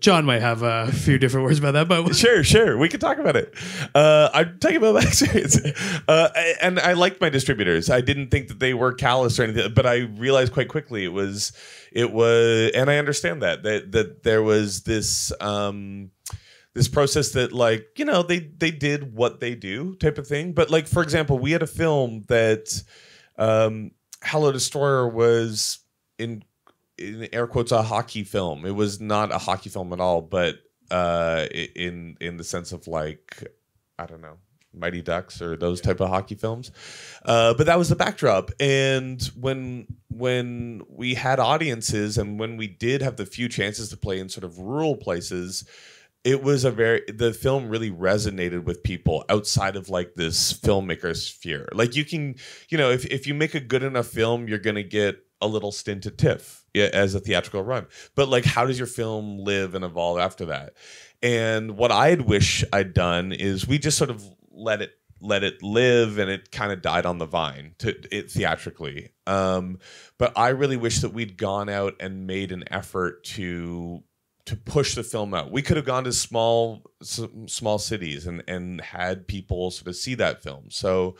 John might have a few different words about that, but sure. We can talk about it. I'm talking about my experience. And I liked my distributors. I didn't think that they were callous or anything, but I realized quite quickly it was, and I understand that there was this, this process that like, they did what they do type of thing. But like, for example, we had a film that Hello Destroyer was in air quotes a hockey film. It was not a hockey film at all, but in the sense of like, I don't know, Mighty Ducks or those type of hockey films. But that was the backdrop. And when we had audiences and when we did have the few chances to play in sort of rural places, it was the film really resonated with people outside of like this filmmaker sphere. Like you can, if you make a good enough film, you're going to get a little stint at TIFF as a theatrical run. But like, how does your film live and evolve after that? And what I'd wish I'd done is we just sort of let it live, and it kind of died on the vine theatrically. But I really wish that we'd gone out and made an effort to push the film out. We could have gone to small cities and had people sort of see that film. So,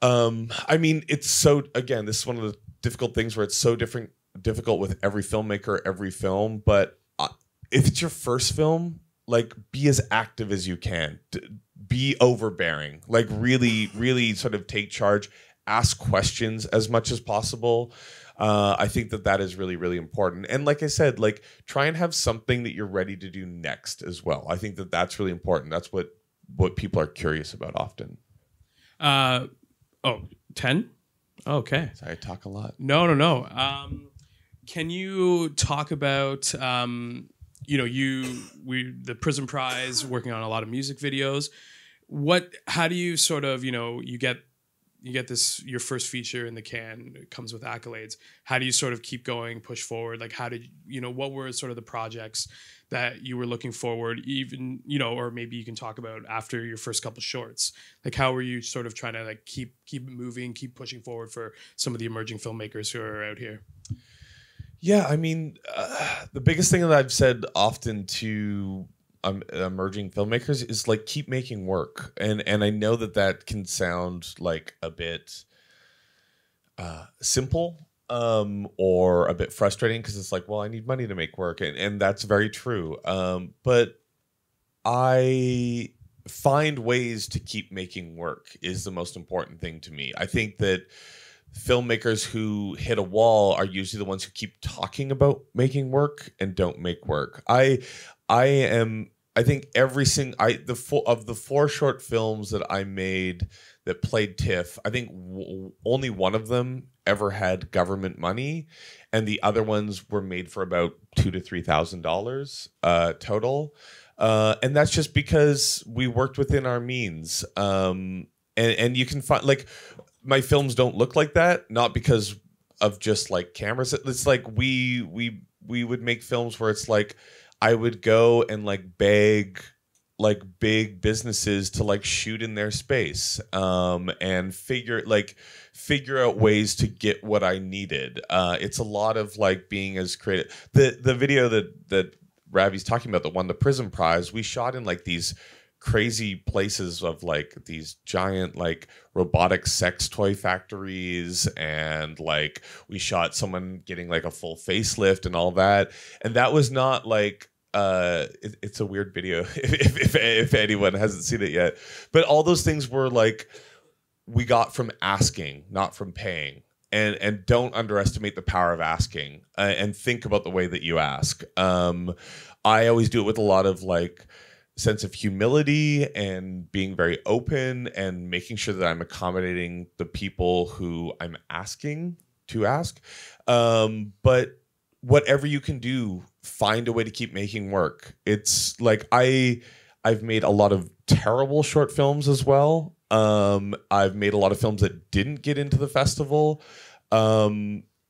I mean, it's so, again, this is one of the difficult things where it's so difficult with every filmmaker, every film. But if it's your first film, like be as active as you can, be overbearing, like really, really sort of take charge, ask questions as much as possible. I think that is really, really important. And like I said, like try and have something that you're ready to do next as well. I think that's really important. That's what people are curious about often. 10? Okay. Sorry, I talk a lot. No. Can you talk about, the Prism Prize, working on a lot of music videos. How do you sort of, you get this, your first feature in the can, it comes with accolades. How do you sort of keep going, push forward? Like how did, what were sort of the projects that you were looking forward, even, or maybe you can talk about after your first couple shorts, like how were you sort of trying to like keep it moving, keep pushing forward for some of the emerging filmmakers who are out here? Yeah, I mean, the biggest thing that I've said often to emerging filmmakers is like keep making work, and I know that can sound like a bit simple, or a bit frustrating because it's like, well, I need money to make work, and that's very true. But I find ways to keep making work is the most important thing to me. I think that filmmakers who hit a wall are usually the ones who keep talking about making work and don't make work. I think of the 4 short films that I made that played TIFF, I think only one of them ever had government money, and the other ones were made for about $2,000 to $3,000 total. And that's just because we worked within our means. And you can find, like, my films don't look like that, not because of just like cameras. It's like we would make films where it's like I would go and like beg like big businesses to like shoot in their space, and figure out ways to get what I needed. It's a lot of like being as creative. The video that Ravi's talking about that won the Prism Prize, we shot in like these crazy places of like these giant like robotic sex toy factories, and like we shot someone getting like a full facelift and all that, and that was not like it's a weird video if anyone hasn't seen it yet, but all those things were like we got from asking, not from paying. And don't underestimate the power of asking, and think about the way that you ask. I always do it with a lot of like sense of humility and being very open and making sure that I'm accommodating the people who I'm asking to ask. But whatever you can do, find a way to keep making work. It's like I've made a lot of terrible short films as well. I've made a lot of films that didn't get into the festival.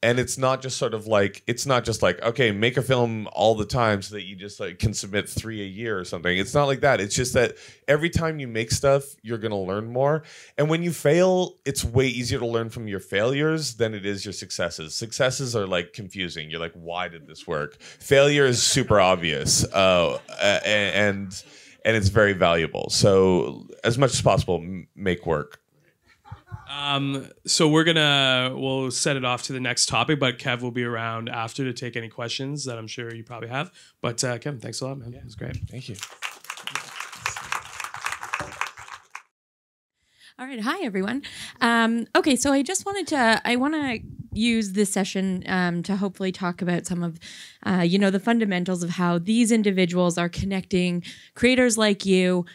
And it's not just like, okay, make a film all the time so that you just like can submit 3 a year or something. It's not like that. It's just that every time you make stuff, you're going to learn more. And when you fail, it's way easier to learn from your failures than it is your successes. Successes are like confusing. You're like, why did this work? Failure is super obvious. And it's very valuable. So as much as possible, make work. So we'll set it off to the next topic, but Kev will be around after to take any questions that I'm sure you probably have. But Kevin, thanks a lot, man. Yeah. It was great. Thank you. All right. Hi, everyone. Okay, so I want to use this session to hopefully talk about some of, the fundamentals of how these individuals are connecting creators like you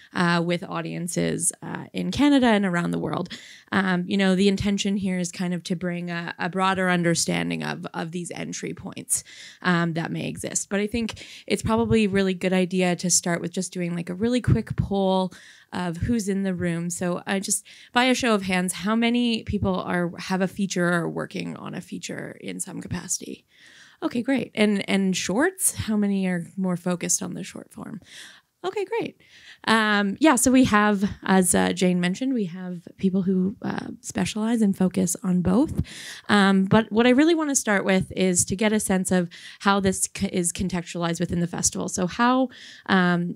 with audiences in Canada and around the world. The intention here is kind of to bring a broader understanding of these entry points that may exist. But I think it's probably a really good idea to start with just doing like a really quick poll of who's in the room. So just by a show of hands, how many people have a feature or are working on a feature in some capacity? Okay, great. And shorts, how many are more focused on the short form? Okay, great. So we have, as Jane mentioned, we have people who specialize and focus on both. But what I really want to start with is to get a sense of how this is contextualized within the festival. So how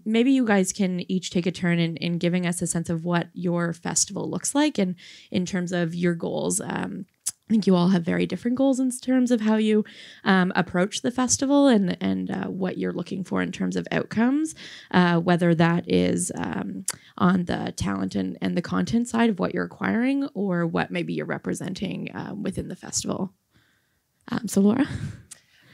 maybe you guys can each take a turn in giving us a sense of what your festival looks like and in terms of your goals. I think you all have very different goals in terms of how you approach the festival and what you're looking for in terms of outcomes, whether that is on the talent and the content side of what you're acquiring or what maybe you're representing within the festival. So Laura?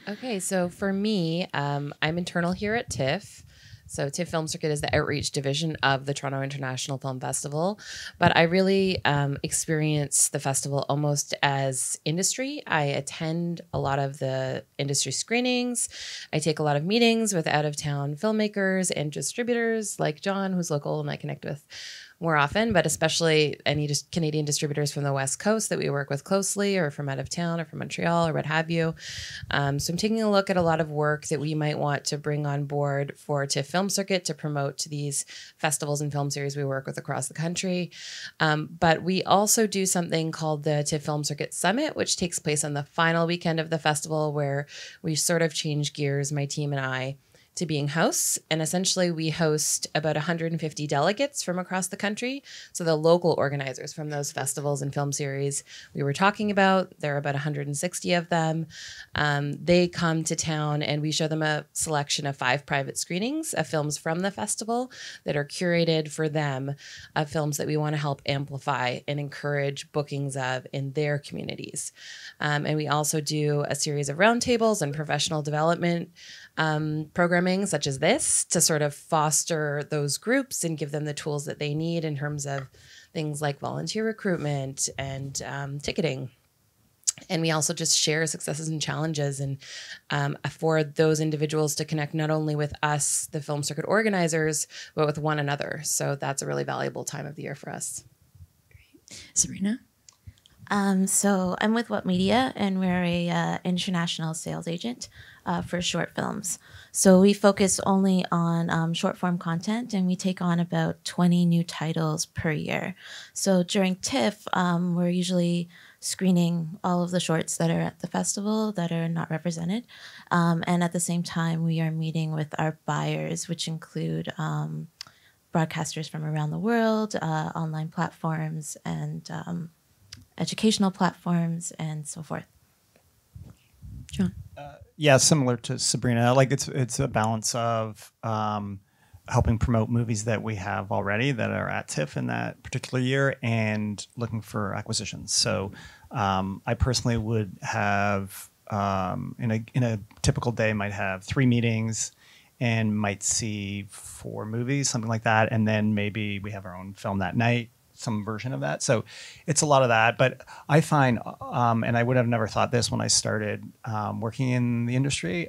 Okay, so for me, I'm internal here at TIFF. So TIFF Film Circuit is the outreach division of the Toronto International Film Festival. But I really experience the festival almost as industry. I attend a lot of the industry screenings. I take a lot of meetings with out-of-town filmmakers and distributors like John, who's local and I connect with more often, but especially any Canadian distributors from the West Coast that we work with closely, or from out of town or from Montreal or what have you. So I'm taking a look at a lot of work that we might want to bring on board for TIFF Film Circuit to promote to these festivals and film series we work with across the country. But we also do something called the TIFF Film Circuit Summit, which takes place on the final weekend of the festival, where we sort of change gears, my team and I, to being hosts. And essentially, we host about 150 delegates from across the country. So the local organizers from those festivals and film series we were talking about, there are about 160 of them. They come to town and we show them a selection of 5 private screenings of films from the festival that are curated for them, of films that we want to help amplify and encourage bookings of in their communities. And we also do a series of roundtables and professional development programming such as this to sort of foster those groups and give them the tools that they need in terms of things like volunteer recruitment and ticketing. And we also just share successes and challenges and afford those individuals to connect not only with us, the film circuit organizers, but with one another. So that's a really valuable time of the year for us. Sabrina? So I'm with What Media, and we're a international sales agent for short films. So we focus only on short form content, and we take on about 20 new titles per year. So during TIFF, we're usually screening all of the shorts that are at the festival that are not represented. And at the same time, we are meeting with our buyers, which include broadcasters from around the world, online platforms, and educational platforms, and so forth. John? Yeah, similar to Sabrina. Like it's a balance of helping promote movies that we have already that are at TIFF in that particular year and looking for acquisitions. So I personally would have, in a typical day, might have 3 meetings and might see 4 movies, something like that. And then maybe we have our own film that night, some version of that. So it's a lot of that. But I find, and I would have never thought this when I started working in the industry,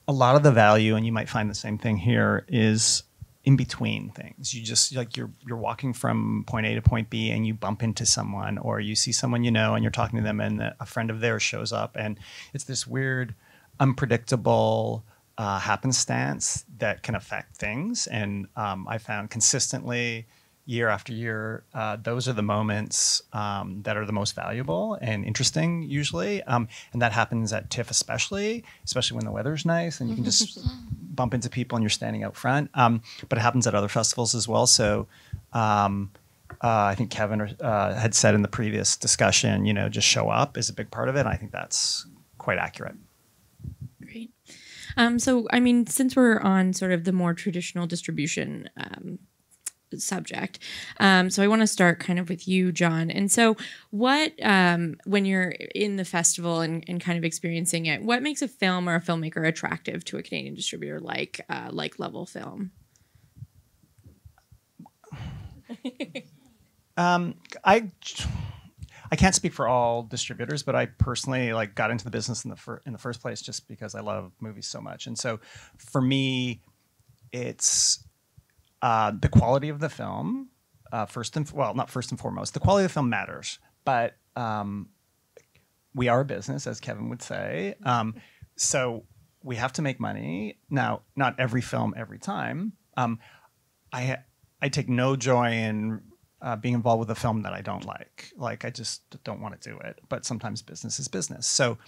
a lot of the value, and you might find the same thing here, is in between things. You just, like, you're walking from point A to point B and you bump into someone, or you see someone you know and you're talking to them and a friend of theirs shows up, and it's this weird, unpredictable happenstance that can affect things. And I found consistently, year after year, those are the moments that are the most valuable and interesting usually. And that happens at TIFF especially when the weather's nice and you can just bump into people and you're standing out front. But it happens at other festivals as well. So I think Kevan had said in the previous discussion, just show up is a big part of it. And I think that's quite accurate. Great. So, I mean, since we're on sort of the more traditional distribution subject. So I want to start kind of with you, John. And so what, when you're in the festival and kind of experiencing it, what makes a film or a filmmaker attractive to a Canadian distributor like levelFILM? I can't speak for all distributors, but I personally got into the business in the first place just because I love movies so much. And so for me, it's the quality of the film, not first and foremost. The quality of the film matters, but we are a business, as Kevan would say. So we have to make money. Now, not every film, every time. I take no joy in being involved with a film that I don't like. I just don't want to do it. But sometimes business is business. So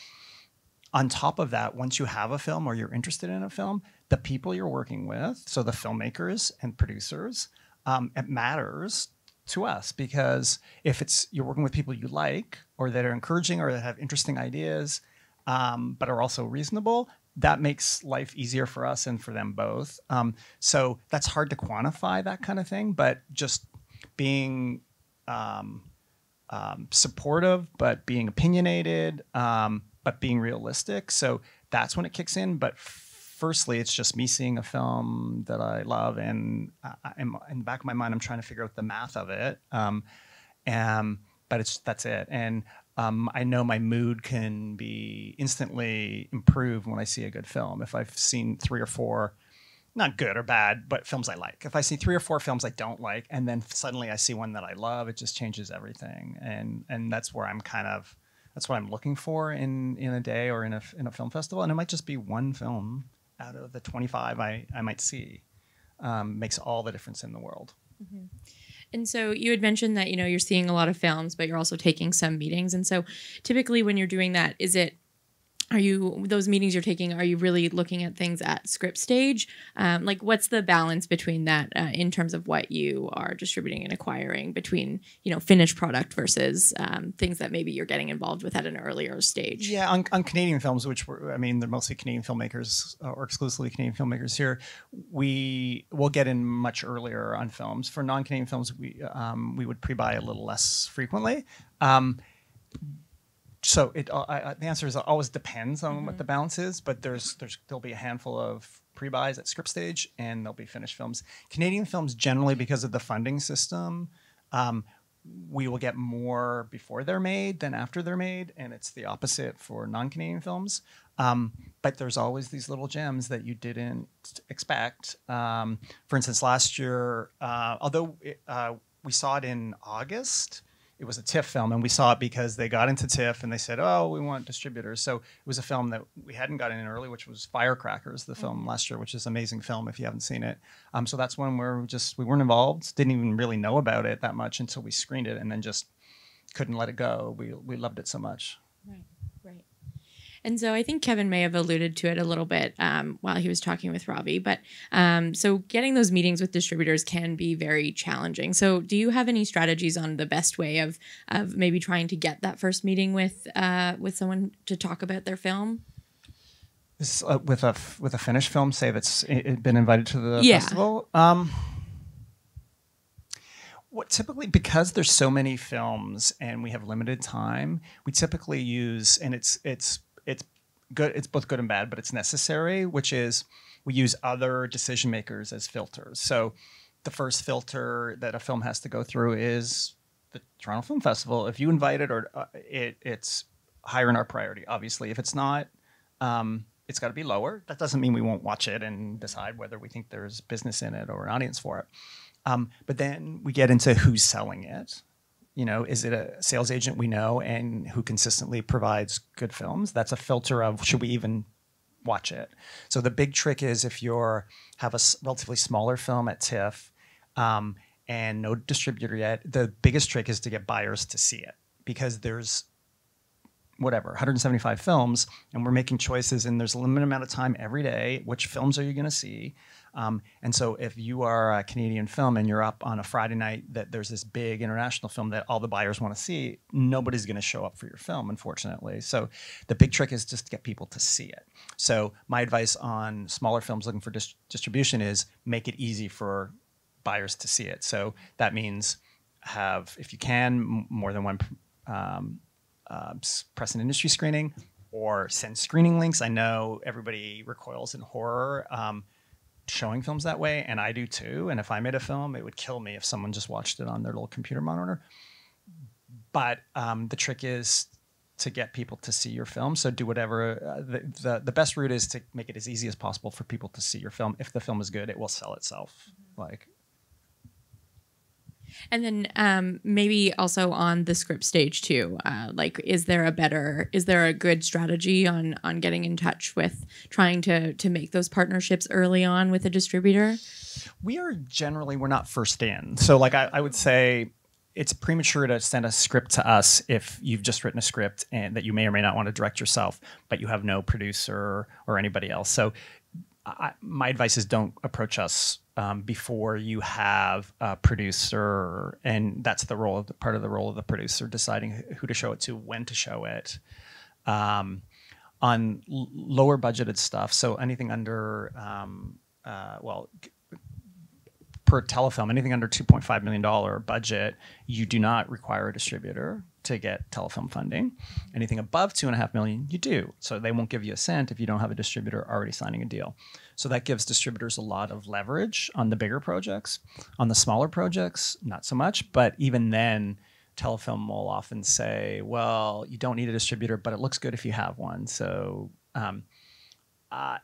on top of that, once you have a film or you're interested in a film, the people you're working with, so the filmmakers and producers, it matters to us, because if you're working with people you like or that are encouraging or that have interesting ideas, but are also reasonable, that makes life easier for us and for them both. So that's hard to quantify, that kind of thing, but just being supportive, but being opinionated, but being realistic. So that's when it kicks in. But firstly, it's just me seeing a film that I love, and in the back of my mind, I'm trying to figure out the math of it. But that's it. And I know my mood can be instantly improved when I see a good film. If I've seen 3 or 4, not good or bad, but films I like. If I see 3 or 4 films I don't like, and then suddenly I see one that I love, it just changes everything. And that's where that's what I'm looking for in a day or in a film festival. And it might just be one film out of the 25 I might see. Makes all the difference in the world. Mm-hmm. And so you had mentioned that, you're seeing a lot of films, but you're also taking some meetings. And so typically when you're doing that, is it those meetings you're taking, are you really looking at things at script stage? Like, what's the balance between that in terms of what you are distributing and acquiring between, finished product versus things that maybe you're getting involved with at an earlier stage? Yeah, on Canadian films, which they're mostly Canadian filmmakers or exclusively Canadian filmmakers here, we will get in much earlier on films. For non-Canadian films, we would pre-buy a little less frequently. So the answer is it always depends on what the balance is, but there'll be a handful of pre-buys at script stage, and there'll be finished films. Canadian films generally, because of the funding system, we will get more before they're made than after they're made, and it's the opposite for non-Canadian films. But there's always these little gems that you didn't expect. For instance, last year, although we saw it in August, it was a TIFF film, and we saw it because they got into TIFF and they said, "Oh, we want distributors." So it was a film that we hadn't gotten in early, which was Firecrackers, the film last year, which is an amazing film if you haven't seen it. So that's one where we weren't involved, didn't even really know about it that much until we screened it, and then just couldn't let it go. We loved it so much. Right. And so I think Kevan may have alluded to it a little bit while he was talking with Ravi, but so getting those meetings with distributors can be very challenging. So do you have any strategies on the best way of maybe trying to get that first meeting with someone to talk about their film? This, with a finished film, say that's been invited to the festival. What typically, because there's so many films and we have limited time, we typically use, and it's good. It's both good and bad, but it's necessary. Which is, we use other decision makers as filters. So, the first filter that a film has to go through is the Toronto Film Festival. If you invite it, or it's higher in our priority. Obviously, if it's not, it's got to be lower. That doesn't mean we won't watch it and decide whether we think there's business in it or an audience for it. But then we get into who's selling it. Is it a sales agent we know and who consistently provides good films? That's a filter of, should we even watch it? So the big trick is, if you have a relatively smaller film at TIFF and no distributor yet, the biggest trick is to get buyers to see it, because there's 175 films, and we're making choices, and there's a limited amount of time every day. Which films are you going to see? And so if you are a Canadian film and you're up on a Friday night that there's this big international film that all the buyers want to see, nobody's going to show up for your film, unfortunately. So the big trick is just to get people to see it. So my advice on smaller films looking for distribution is make it easy for buyers to see it. So that means have, if you can, more than one press and industry screening, or send screening links. I know everybody recoils in horror showing films that way, and I do too. And if I made a film, it would kill me if someone just watched it on their little computer monitor. But the trick is to get people to see your film. So do whatever. The best route is to make it as easy as possible for people to see your film. If the film is good, it will sell itself. And then maybe also on the script stage too, is there a good strategy on getting in touch with trying to make those partnerships early on with a distributor? We're not first in. So I would say it's premature to send a script to us if you've just written a script and that you may or may not want to direct yourself, but you have no producer or anybody else. So my advice is, don't approach us before you have a producer, and that's part of the role of the producer, deciding who to show it to, when to show it. On lower budgeted stuff, so anything under per telefilm, anything under $2.5 million budget, you do not require a distributor to get telefilm funding. Anything above $2.5 million, you do. So they won't give you a cent if you don't have a distributor already signing a deal. So that gives distributors a lot of leverage on the bigger projects. On the smaller projects, not so much. But even then, telefilm will often say, well, you don't need a distributor, but it looks good if you have one. So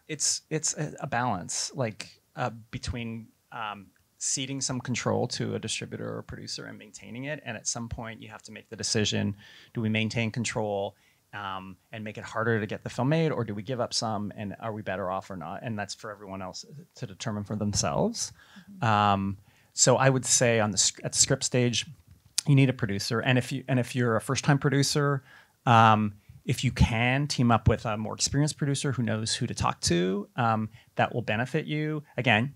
it's a balance, between ceding some control to a distributor or producer and maintaining it. And at some point, you have to make the decision: do we maintain control and make it harder to get the film made, or do we give up some, and are we better off or not? And that's for everyone else to determine for themselves. Mm-hmm. So I would say at the script stage, you need a producer, and if you're a first-time producer, if you can team up with a more experienced producer who knows who to talk to, that will benefit you. Again,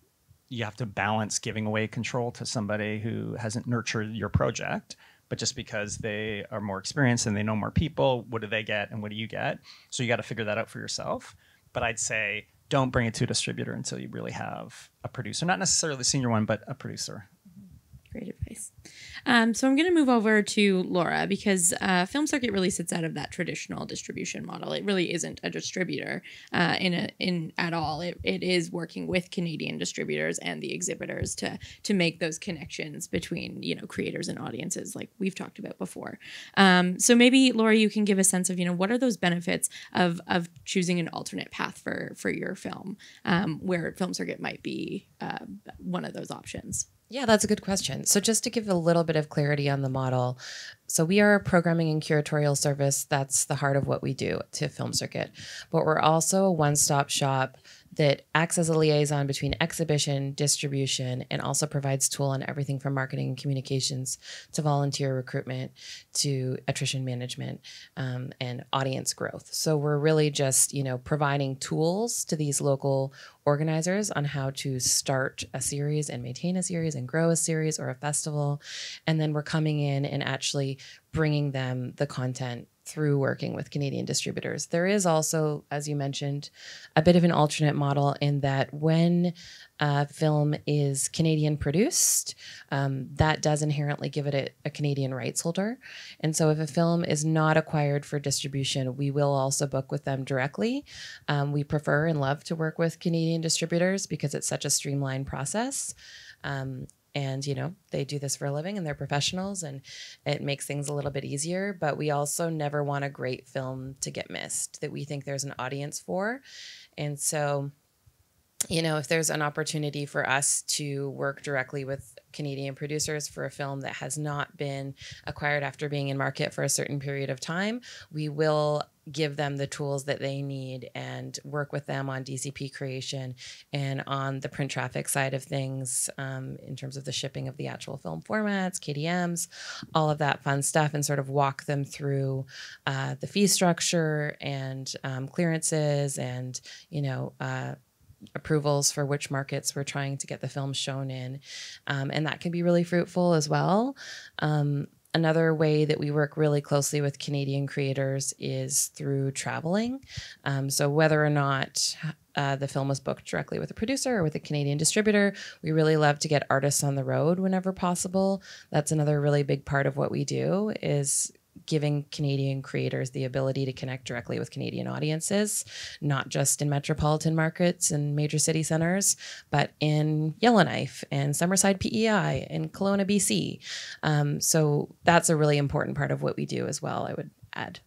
you have to balance giving away control to somebody who hasn't nurtured your project, but just because they are more experienced and they know more people, what do they get and what do you get? So you got to figure that out for yourself. But I'd say don't bring it to a distributor until you really have a producer, not necessarily the senior one, but a producer. Great advice. So I'm going to move over to Laura because Film Circuit really sits out of that traditional distribution model. It really isn't a distributor in at all. It is working with Canadian distributors and the exhibitors to make those connections between creators and audiences, like we've talked about before. So maybe Laura, you can give a sense of what are those benefits of choosing an alternate path for your film, where Film Circuit might be one of those options. Yeah, that's a good question. So just to give a little bit of clarity on the model, so we are a programming and curatorial service. That's the heart of what we do to Film Circuit. But we're also a one-stop shop that acts as a liaison between exhibition, distribution, and also provides tool on everything from marketing and communications to volunteer recruitment to attrition management and audience growth. So we're really just, providing tools to these local organizers on how to start a series and maintain a series and grow a series or a festival. And then we're coming in and actually bringing them the content through working with Canadian distributors. There is also, as you mentioned, a bit of an alternate model in that when a film is Canadian produced, that does inherently give it a Canadian rights holder. And so if a film is not acquired for distribution, we will also book with them directly. We prefer and love to work with Canadian distributors because it's such a streamlined process. And, they do this for a living and they're professionals and it makes things a little bit easier. But we also never want a great film to get missed that we think there's an audience for. And so, if there's an opportunity for us to work directly with Canadian producers for a film that has not been acquired after being in market for a certain period of time, we will give them the tools that they need and work with them on DCP creation and on the print traffic side of things in terms of the shipping of the actual film formats, KDMs, all of that fun stuff, and sort of walk them through the fee structure and clearances and, approvals for which markets we're trying to get the film shown in. And that can be really fruitful as well. Another way that we work really closely with Canadian creators is through traveling. So whether or not the film was booked directly with a producer or with a Canadian distributor, we really love to get artists on the road whenever possible. That's another really big part of what we do is giving Canadian creators the ability to connect directly with Canadian audiences, not just in metropolitan markets and major city centers, but in Yellowknife and Summerside PEI and Kelowna, BC. So that's a really important part of what we do as well, I would add.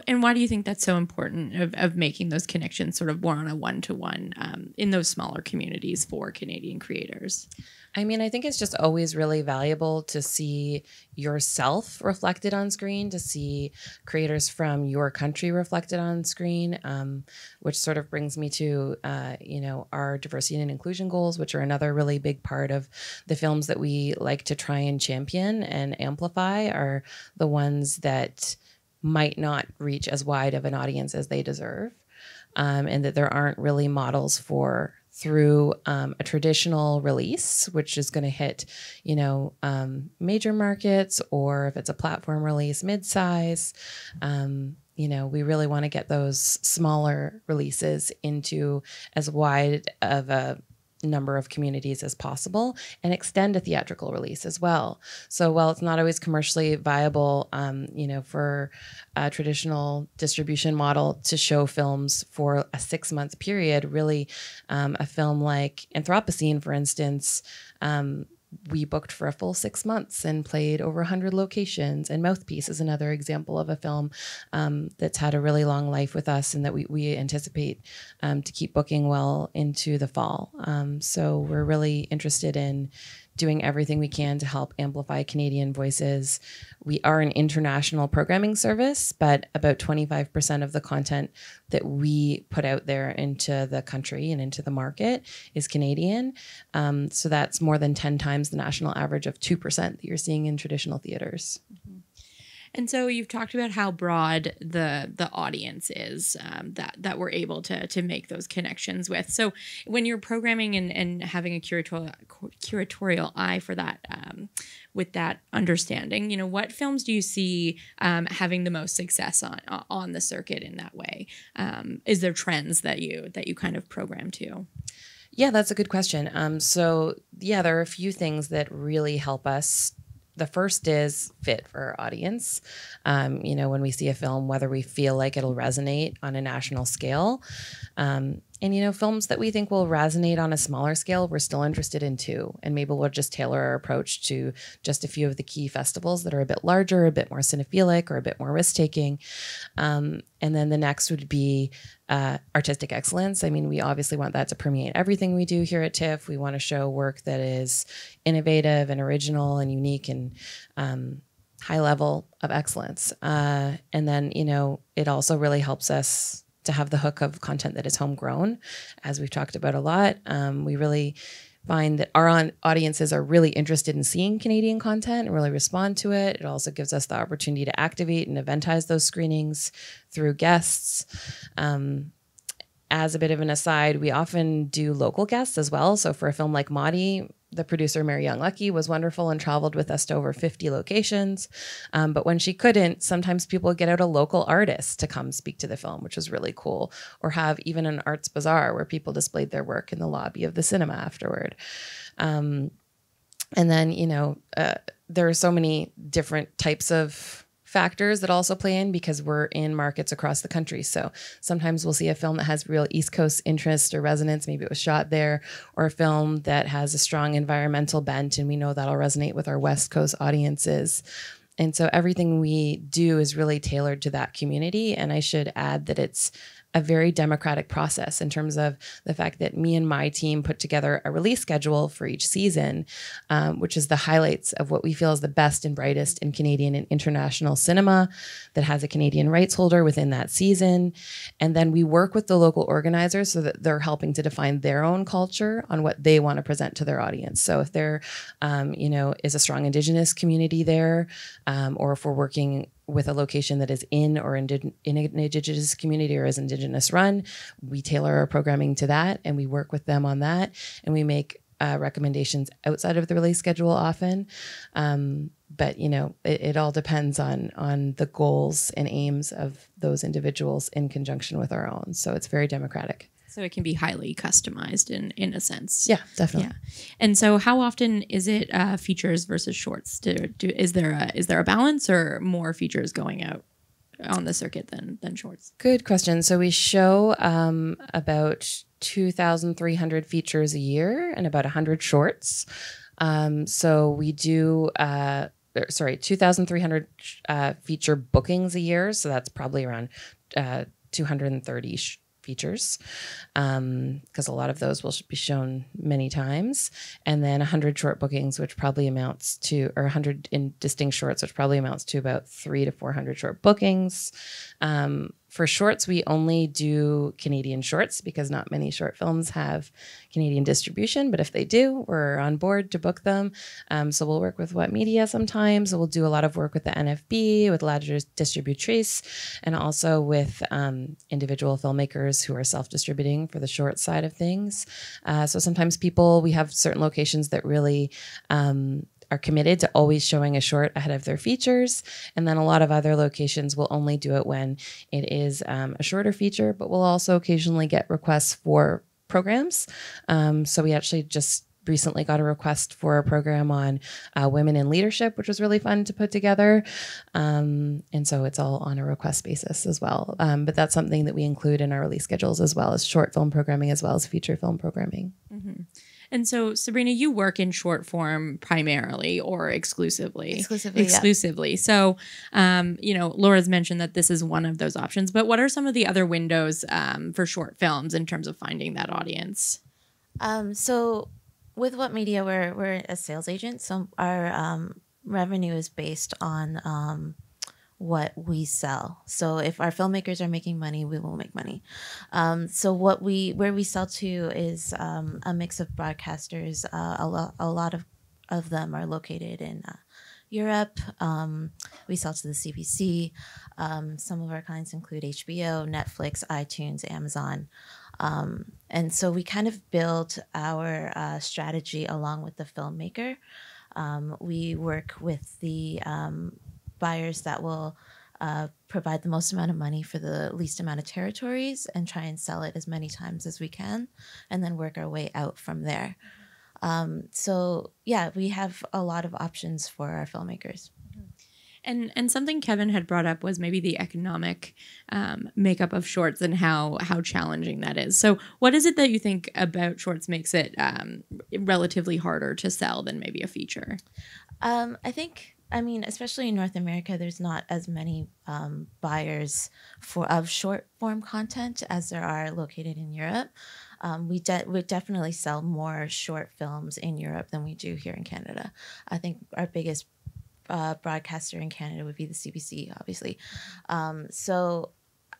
And why do you think that's so important of making those connections sort of more on a one-to-one in those smaller communities for Canadian creators? I mean, I think it's just always really valuable to see yourself reflected on screen, to see creators from your country reflected on screen, which sort of brings me to, our diversity and inclusion goals, which are another really big part of the films that we like to try and champion and amplify, are the ones that might not reach as wide of an audience as they deserve, and that there aren't really models for through a traditional release, which is going to hit, major markets, or if it's a platform release, mid-size. We really want to get those smaller releases into as wide of a number of communities as possible and extend a theatrical release as well. So while it's not always commercially viable, for a traditional distribution model to show films for a 6-month period, really a film like Anthropocene, for instance, we booked for a full 6 months and played over 100 locations. And Mouthpiece is another example of a film that's had a really long life with us and that we anticipate to keep booking well into the fall. So we're really interested in doing everything we can to help amplify Canadian voices. We are an international programming service, but about 25% of the content that we put out there into the country and into the market is Canadian. So that's more than 10 times the national average of 2% that you're seeing in traditional theaters. Mm-hmm. And so you've talked about how broad the audience is that we're able to make those connections with. So when you're programming and having a curatorial eye for that, with that understanding, what films do you see having the most success on the circuit in that way? Is there trends that you kind of program to? Yeah, that's a good question. So yeah, there are a few things that really help us. The first is fit for our audience. When we see a film, whether we feel like it'll resonate on a national scale, and films that we think will resonate on a smaller scale, we're still interested in too. And maybe we'll just tailor our approach to just a few of the key festivals that are a bit larger, a bit more cinephilic, or a bit more risk-taking. And then the next would be artistic excellence. I mean, we obviously want that to permeate everything we do here at TIFF. We want to show work that is innovative and original and unique and high level of excellence. And then, it also really helps us to have the hook of content that is homegrown, as we've talked about a lot. We really find that our audiences are really interested in seeing Canadian content and really respond to it. It also gives us the opportunity to activate and eventize those screenings through guests. As a bit of an aside, we often do local guests as well. So for a film like Maudie, the producer, Mary Young Lucky, was wonderful and traveled with us to over 50 locations. But when she couldn't, sometimes people would get out a local artist to come speak to the film, which was really cool. Or have even an arts bazaar where people displayed their work in the lobby of the cinema afterward. And then, there are so many different types of factors that also play in because we're in markets across the country. So sometimes we'll see a film that has real East Coast interest or resonance. Maybe it was shot there, or a film that has a strong environmental bent, and we know that'll resonate with our West Coast audiences. And so everything we do is really tailored to that community. And I should add that it's a very democratic process in terms of the fact that me and my team put together a release schedule for each season, which is the highlights of what we feel is the best and brightest in Canadian and international cinema that has a Canadian rights holder within that season. And then we work with the local organizers so that they're helping to define their own culture on what they want to present to their audience. So if there, is a strong Indigenous community there, or if we're working with a location that is in an Indigenous community or is Indigenous run, we tailor our programming to that, and we work with them on that, and we make recommendations outside of the release schedule often. But it all depends on the goals and aims of those individuals in conjunction with our own. So it's very democratic. So it can be highly customized in a sense. Yeah, definitely. Yeah. And so how often is it features versus shorts? Is there a balance, or more features going out on the circuit than shorts? Good question. So we show about 2,300 features a year and about 100 shorts. So we do 2,300 feature bookings a year. So that's probably around 230 features, because a lot of those will be shown many times, and then 100 short bookings, which probably amounts to, or 100 in distinct shorts, which probably amounts to about 300 to 400 short bookings. For shorts, we only do Canadian shorts because not many short films have Canadian distribution, but if they do, we're on board to book them. So we'll work with Ouat Media sometimes. We'll do a lot of work with the NFB, with La Distributrice, and also with individual filmmakers who are self-distributing for the short side of things. So sometimes we have certain locations that really are committed to always showing a short ahead of their features. And then a lot of other locations will only do it when it is a shorter feature, but we'll also occasionally get requests for programs. So we actually just recently got a request for a program on women in leadership, which was really fun to put together. And so it's all on a request basis as well. But that's something that we include in our release schedules, as well as short film programming, as well as feature film programming. Mm-hmm. And so, Sabrina, you work in short form primarily or exclusively? Exclusively. Yeah. So, Laura's mentioned that this is one of those options, but what are some of the other windows for short films in terms of finding that audience? So with Ouat Media, we're a sales agent. So our revenue is based on what we sell. So if our filmmakers are making money, we will make money. So where we sell to is a mix of broadcasters. A lot of them are located in Europe. We sell to the CBC. Some of our clients include HBO, Netflix, iTunes, Amazon. And so we kind of build our strategy along with the filmmaker. We work with the buyers that will provide the most amount of money for the least amount of territories and try and sell it as many times as we can, and then work our way out from there. So yeah, we have a lot of options for our filmmakers. And something Kevan had brought up was maybe the economic makeup of shorts and how challenging that is. So what is it that you think about shorts makes it relatively harder to sell than maybe a feature? I mean, especially in North America, there's not as many buyers of short form content as there are located in Europe. We definitely sell more short films in Europe than we do here in Canada. I think our biggest broadcaster in Canada would be the CBC, obviously. So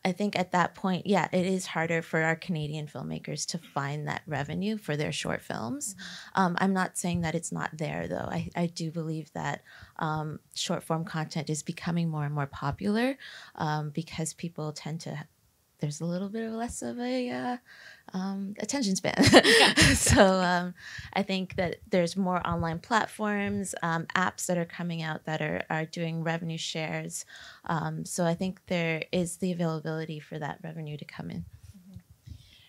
I think at that point, yeah, it is harder for our Canadian filmmakers to find that revenue for their short films. I'm not saying that it's not there, though. I do believe that short form content is becoming more and more popular because people tend to, there's a little bit of less of a attention span. So I think that there's more online platforms, apps that are coming out that are doing revenue shares. So I think there is the availability for that revenue to come in.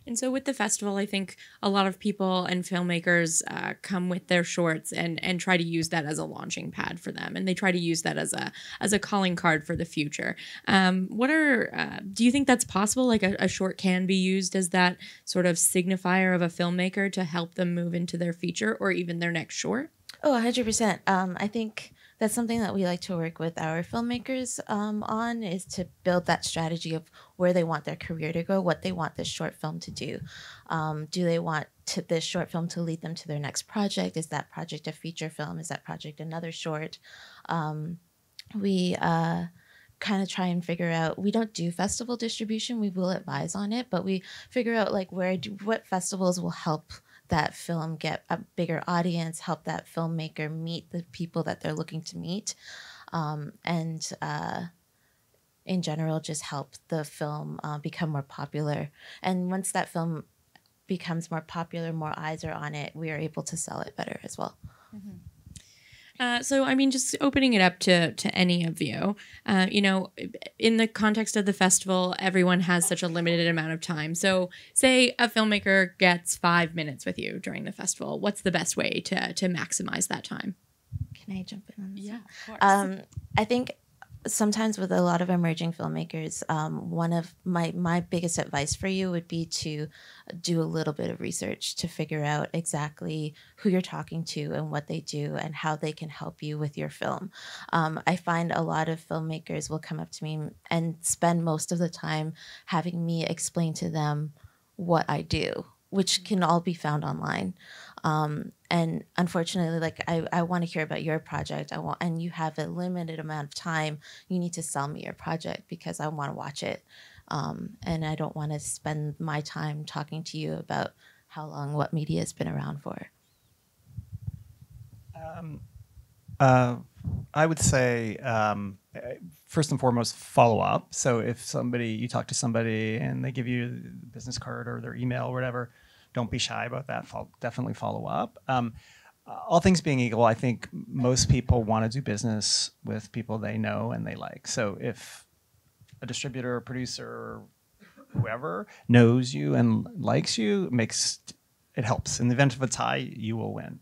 And so with the festival, I think a lot of people and filmmakers come with their shorts and try to use that as a launching pad for them. And they try to use that as a calling card for the future. Do you think that's possible? Like a short can be used as that sort of signifier of a filmmaker to help them move into their feature or even their next short? Oh, 100%. I think that's something that we like to work with our filmmakers on, is to build that strategy of where they want their career to go, what they want this short film to do. Do they want this short film to lead them to their next project? Is that project a feature film? Is that project another short? We kind of try and figure out, we don't do festival distribution, we will advise on it, but we figure out like what festivals will help that film get a bigger audience, help that filmmaker meet the people that they're looking to meet, and in general just help the film become more popular. And once that film becomes more popular, more eyes are on it, we are able to sell it better as well. Mm-hmm. So, I mean, just opening it up to any of you, in the context of the festival, everyone has such a limited amount of time. So say a filmmaker gets 5 minutes with you during the festival. What's the best way to maximize that time? Can I jump in on this? Yeah, of course. I think sometimes with a lot of emerging filmmakers, one of my biggest advice for you would be to do a little bit of research to figure out exactly who you're talking to and what they do and how they can help you with your film. I find a lot of filmmakers will come up to me and spend most of the time having me explain to them what I do, which can all be found online. And unfortunately, like I want to hear about your project. And you have a limited amount of time. You need to sell me your project because I want to watch it. And I don't want to spend my time talking to you about how long what media has been around for. I would say, first and foremost, follow up. So if you talk to somebody and they give you the business card or their email or whatever, don't be shy about that. Definitely follow up. All things being equal, I think most people want to do business with people they know and they like. So if a distributor, or producer, or whoever knows you and likes you, it helps. In the event of a tie, you will win.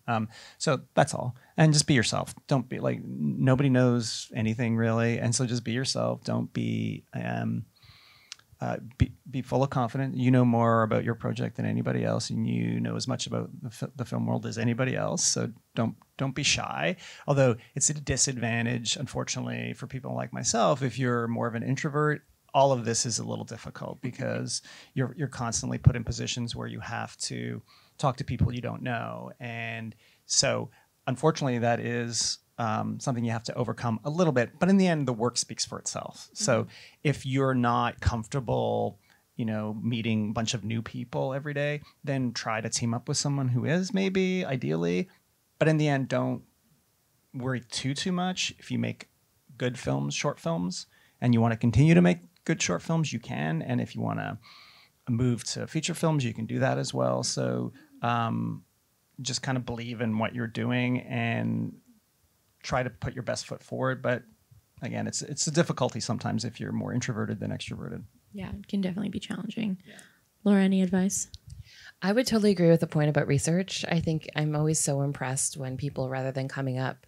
So that's all. And just be yourself. Don't be like, nobody knows anything really. And so just be yourself. Don't be... be full of confidence. You know more about your project than anybody else, and you know as much about the film world as anybody else. So don't be shy. Although it's a disadvantage, unfortunately, for people like myself. If you're more of an introvert, all of this is a little difficult because you're constantly put in positions where you have to talk to people you don't know, and so unfortunately that is something you have to overcome a little bit, but in the end, the work speaks for itself. Mm-hmm. So if you're not comfortable, meeting a bunch of new people every day, then try to team up with someone who is, maybe, ideally. But in the end, don't worry too much. If you make good films, short films, and you want to continue to make good short films, you can. And if you want to move to feature films, you can do that as well. So just kind of believe in what you're doing and try to put your best foot forward. But again, it's a difficulty sometimes if you're more introverted than extroverted. Yeah, it can definitely be challenging. Yeah. Laura, any advice? I would totally agree with the point about research. I think I'm always so impressed when people, rather than coming up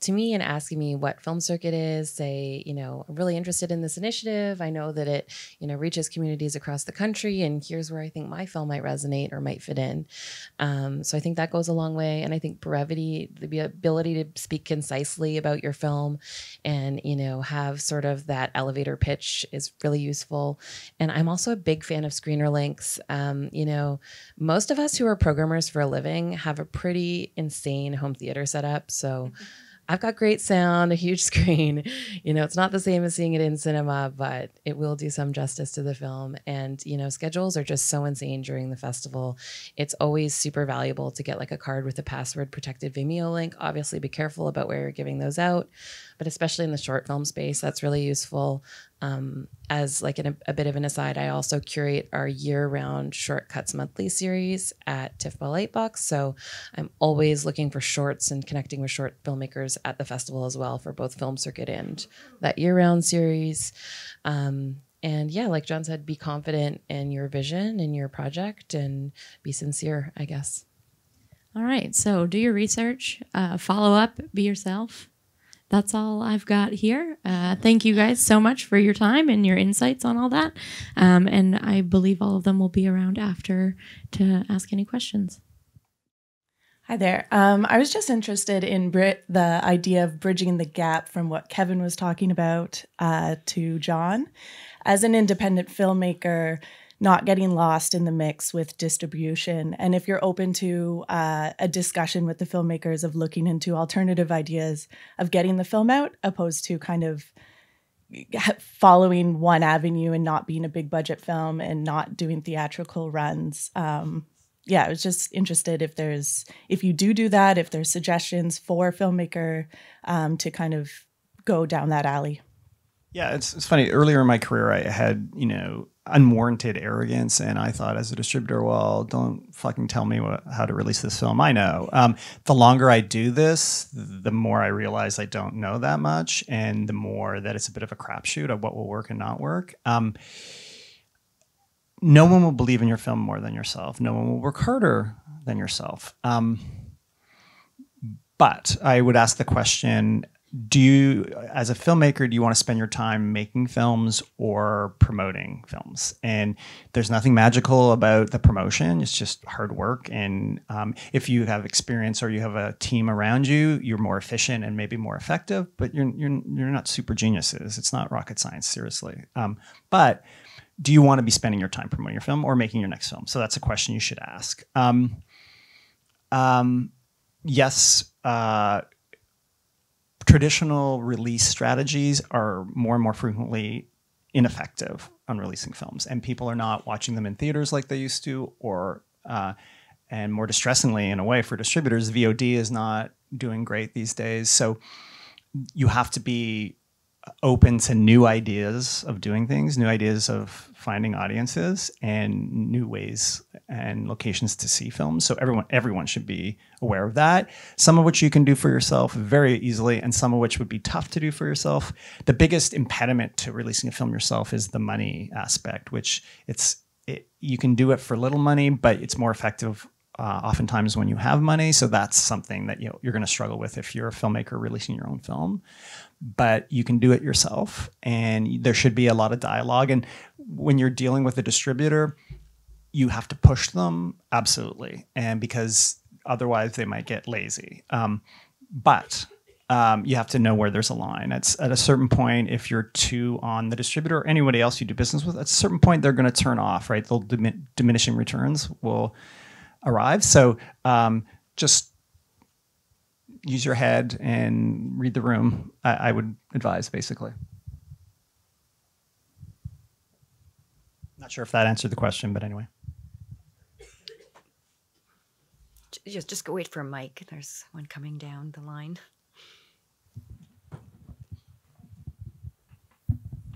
to me and asking me what Film Circuit is, say, I'm really interested in this initiative. I know that it, reaches communities across the country, and here's where I think my film might resonate or might fit in. So I think that goes a long way. And I think brevity, the ability to speak concisely about your film and, have sort of that elevator pitch is really useful. And I'm also a big fan of screener links. Most of us who are programmers for a living have a pretty insane home theater setup. So I've got great sound, a huge screen. It's not the same as seeing it in cinema, but it will do some justice to the film. And, schedules are just so insane during the festival. It's always super valuable to get like a card with a password protected Vimeo link. Obviously, be careful about where you're giving those out, but especially in the short film space, that's really useful. As like a bit of an aside, I also curate our year-round Shortcuts monthly series at TIFF by Lightbox. So I'm always looking for shorts and connecting with short filmmakers at the festival as well for both Film Circuit and that year-round series. And yeah, like John said, be confident in your vision and your project and be sincere, I guess. All right. So do your research, follow up, be yourself. That's all I've got here. Thank you guys so much for your time and your insights on all that. And I believe all of them will be around after to ask any questions. Hi there. I was just interested in the idea of bridging the gap from what Kevan was talking about to John. As an independent filmmaker, not getting lost in the mix with distribution. And if you're open to a discussion with the filmmakers of looking into alternative ideas of getting the film out, opposed to kind of following one avenue and not being a big budget film and not doing theatrical runs. I was just interested if you do that, if there's suggestions for a filmmaker to kind of go down that alley. Yeah, it's funny. Earlier in my career, I had, unwarranted arrogance, and I thought as a distributor, well, don't fucking tell me how to release this film. I know. The longer I do this, the more I realize I don't know that much, and the more that it's a bit of a crapshoot of what will work and not work. No one will believe in your film more than yourself. No one will work harder than yourself. But I would ask the question, as a filmmaker, do you want to spend your time making films or promoting films? And there's nothing magical about the promotion. It's just hard work. And if you have experience or you have a team around you, you're more efficient and maybe more effective, but you're not super geniuses. It's not rocket science, seriously. But do you want to be spending your time promoting your film or making your next film? So that's a question you should ask. Yes, traditional release strategies are more and more frequently ineffective on releasing films, and people are not watching them in theaters like they used to, and more distressingly, in a way, for distributors, VOD is not doing great these days. So you have to be open to new ideas of doing things, new ideas of finding audiences, and new ways and locations to see films. So everyone should be aware of that. Some of which you can do for yourself very easily, and some of which would be tough to do for yourself. The biggest impediment to releasing a film yourself is the money aspect, which you can do it for little money, but it's more effective oftentimes when you have money. So that's something that you're going to struggle with if you're a filmmaker releasing your own film. But you can do it yourself, and there should be a lot of dialogue. And when you're dealing with a distributor, you have to push them, absolutely, and because otherwise they might get lazy. But you have to know where there's a line. It's at a certain point, if you're too on the distributor or anybody else you do business with, at a certain point they're going to turn off, right? They'll diminishing returns will arrive. So just use your head and read the room, I would advise, basically. Not sure if that answered the question, but anyway. Just go wait for a mic. There's one coming down the line.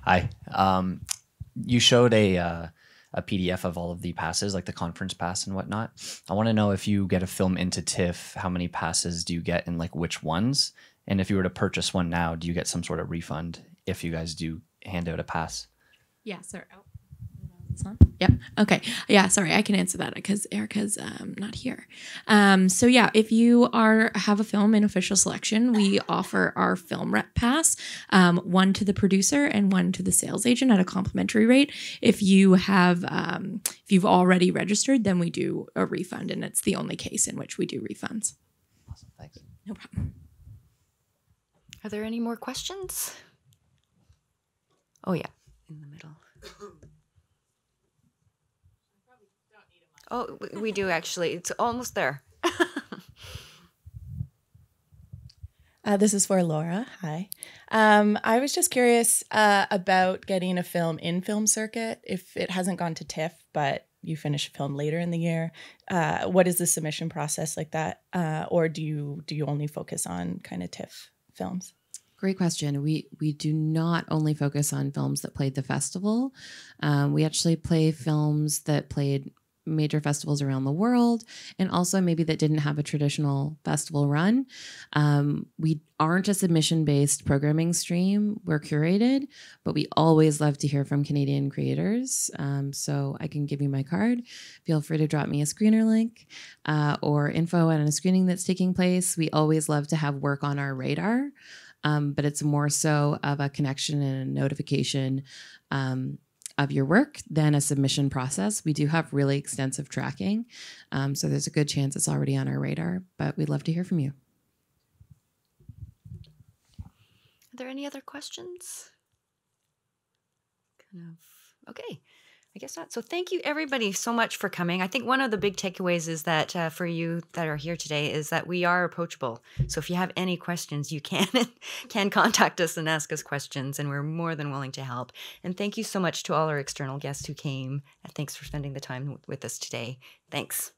Hi. You showed a PDF of all of the passes, like the conference pass and whatnot. I want to know, if you get a film into TIFF, how many passes do you get and like which ones? And if you were to purchase one now, do you get some sort of refund if you guys do hand out a pass? Yeah, sorry. Oh. Yep. Okay. Yeah. Sorry, I can answer that because Erica's not here. So yeah, if you have a film in official selection, we offer our film rep pass, one to the producer and one to the sales agent at a complimentary rate. If you've already registered, then we do a refund, and it's the only case in which we do refunds. Awesome. Thanks. No problem. Are there any more questions? Oh yeah, in the middle. Oh, we do actually. It's almost there. This is for Laura. Hi. I was just curious about getting a film in film circuit. If it hasn't gone to TIFF, but you finish a film later in the year, what is the submission process like that? Or do you only focus on kind of TIFF films? Great question. We do not only focus on films that played the festival. We actually play films that played major festivals around the world, and also maybe that didn't have a traditional festival run. We aren't a submission-based programming stream. We're curated, but we always love to hear from Canadian creators. So I can give you my card. Feel free to drop me a screener link or info on a screening that's taking place. We always love to have work on our radar, but it's more so of a connection and a notification of your work than a submission process. We do have really extensive tracking, so there's a good chance it's already on our radar, but we'd love to hear from you. Are there any other questions? Okay. I guess not. So thank you everybody so much for coming. I think one of the big takeaways is that for you that are here today is that we are approachable. So if you have any questions, you can contact us and ask us questions, and we're more than willing to help. And thank you so much to all our external guests who came. And thanks for spending the time with us today. Thanks.